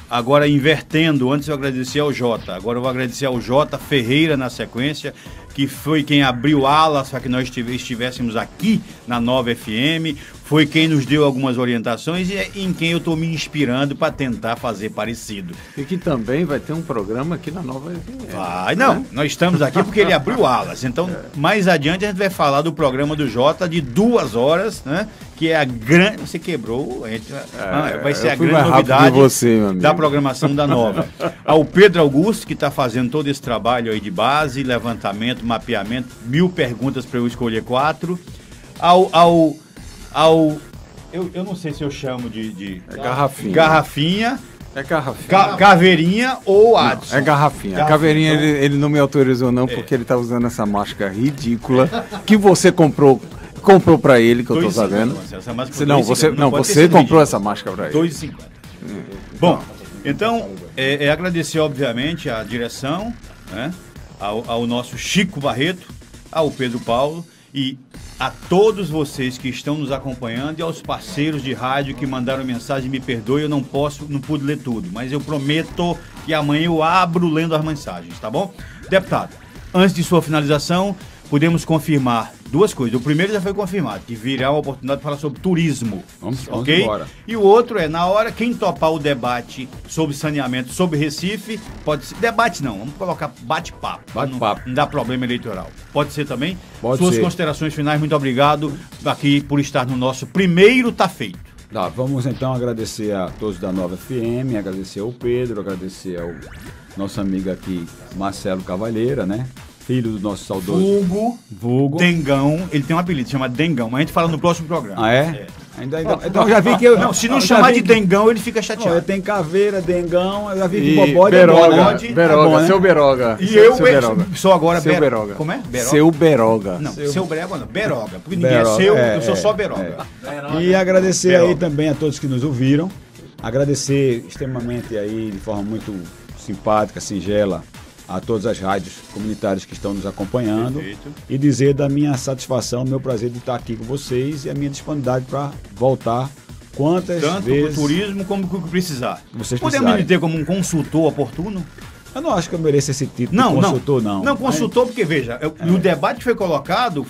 Speaker 2: Agora, invertendo, antes eu agradeci ao Jota, agora eu vou agradecer ao Jota Ferreira na sequência, que foi quem abriu alas para que nós estivéssemos aqui na Nova FM, foi quem nos deu algumas orientações e em quem eu estou me inspirando para tentar fazer parecido.
Speaker 3: E que também vai ter um programa aqui na Nova FM.
Speaker 2: Nós estamos aqui porque ele abriu alas, então mais adiante a gente vai falar do programa do Jota de 2 horas, né? Que é a grande... Você quebrou, vai ser a grande novidade da programação da Nova. Ao Pedro Augusto, que está fazendo todo esse trabalho aí de base, levantamento, mapeamento, 1000 perguntas para eu escolher 4. Eu não sei se eu chamo de
Speaker 3: garrafinha.
Speaker 2: Garrafinha.
Speaker 3: É garrafinha.
Speaker 2: Caveirinha ou Adson.
Speaker 3: É garrafinha. A caveirinha ele não me autorizou não, porque ele está usando essa máscara ridícula que você comprou para ele, que eu estou sabendo. Você comprou essa máscara para ele.
Speaker 2: 2,50. Bom, então, agradecer, obviamente, à direção, né, ao nosso Chico Barreto, ao Pedro Paulo e a todos vocês que estão nos acompanhando e aos parceiros de rádio que mandaram mensagem. Me perdoe, eu não pude ler tudo, mas eu prometo que amanhã eu abro lendo as mensagens, tá bom? Deputado, antes de sua finalização, podemos confirmar 2 coisas. O primeiro já foi confirmado, que virá uma oportunidade de falar sobre turismo. Vamos embora. E o outro na hora, quem topar o debate sobre saneamento, sobre Recife, pode ser... Debate não, vamos colocar bate-papo. Não dá problema eleitoral. Pode ser também? Suas considerações finais, muito obrigado aqui por estar no nosso primeiro Tá Feito.
Speaker 5: Vamos então agradecer a todos da Nova FM, agradecer ao Pedro, agradecer ao nosso amigo aqui, Marcelo Cavalheira, né? Filho do nosso saudoso
Speaker 2: Vulgo Dengão. Ele tem um apelido, chama Dengão, mas a gente fala no próximo programa.
Speaker 5: Então já vi que eu...
Speaker 2: Não, se não chamar de Dengão, ele fica chateado.
Speaker 5: Tem Caveira, Dengão, eu já vi que Bobó
Speaker 3: é Beroga, seu Beroga.
Speaker 2: E eu sou agora Beroga. Como é?
Speaker 3: Beroga. Seu Beroga.
Speaker 2: Não, seu Beroga não, Beroga. Porque ninguém é seu, eu sou só Beroga.
Speaker 5: E agradecer aí também a todos que nos ouviram. Agradecer extremamente aí, de forma muito simpática, singela, a todas as rádios comunitárias que estão nos acompanhando. Perfeito. E dizer da minha satisfação, meu prazer de estar aqui com vocês e a minha disponibilidade para voltar quantas vezes...
Speaker 2: Tanto para o turismo como o que precisar. Podemos me ter como um consultor oportuno?
Speaker 5: Eu não acho que eu mereço esse título de consultor, não.
Speaker 2: Não, consultor, porque, veja, no debate que foi colocado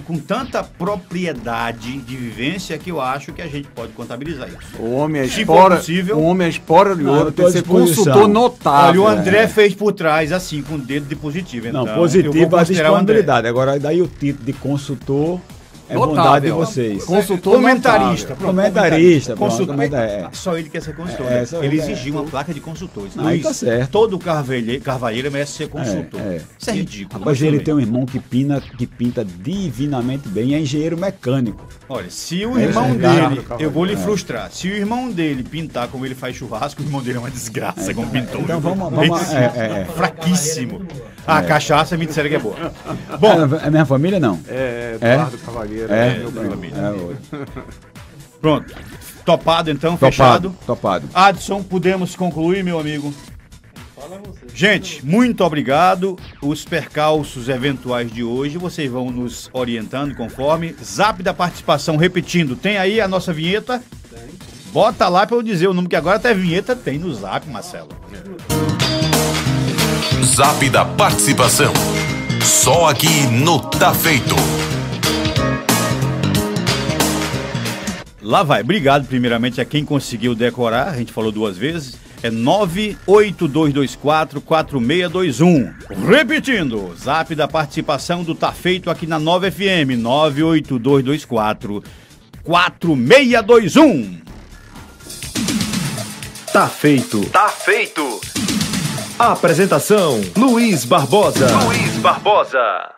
Speaker 2: com tanta propriedade de vivência que eu acho que a gente pode contabilizar isso.
Speaker 3: O homem é espora de ouro, tem que ser consultor notável.
Speaker 2: Olha, o André fez por trás, assim, com o dedo de positivo. Então,
Speaker 5: positivo é a disponibilidade. Agora, daí o título de consultor... bondade de vocês.
Speaker 2: Consultor comentarista.
Speaker 5: Comentarista.
Speaker 2: Só ele quer ser consultor. Ele exigiu uma placa de consultor.
Speaker 5: Aí tá certo.
Speaker 2: Todo carvalheiro merece ser consultor. Isso é ridículo.
Speaker 5: Mas ele tem um irmão que pinta divinamente bem, é engenheiro mecânico.
Speaker 2: Olha, se o irmão dele, eu vou lhe frustrar, se o irmão dele pintar como ele faz churrasco, o irmão dele é uma desgraça como pintor.
Speaker 5: Então vamos
Speaker 2: fraquíssimo. A cachaça me disseram que é boa. Bom,
Speaker 5: é minha família, não?
Speaker 3: Eduardo Cavalheiro.
Speaker 2: Pronto. Topado, então, fechado.
Speaker 5: Topado.
Speaker 2: Adson, podemos concluir, meu amigo? Gente, muito obrigado. Os percalços eventuais de hoje, vocês vão nos orientando conforme. Zap da participação, repetindo, tem aí a nossa vinheta? Tem. Bota lá para eu dizer o número, que agora até vinheta tem no Zap, Marcelo.
Speaker 1: Zap da participação. Só aqui no Tá Feito.
Speaker 2: Lá vai. Obrigado primeiramente a quem conseguiu decorar. A gente falou 2 vezes. É 98224-4621. Repetindo, zap da participação do Tá Feito aqui na Nova FM, 98224-4621.
Speaker 6: Tá feito.
Speaker 1: Tá feito.
Speaker 6: Apresentação: Luiz Barbosa.
Speaker 1: Luiz Barbosa.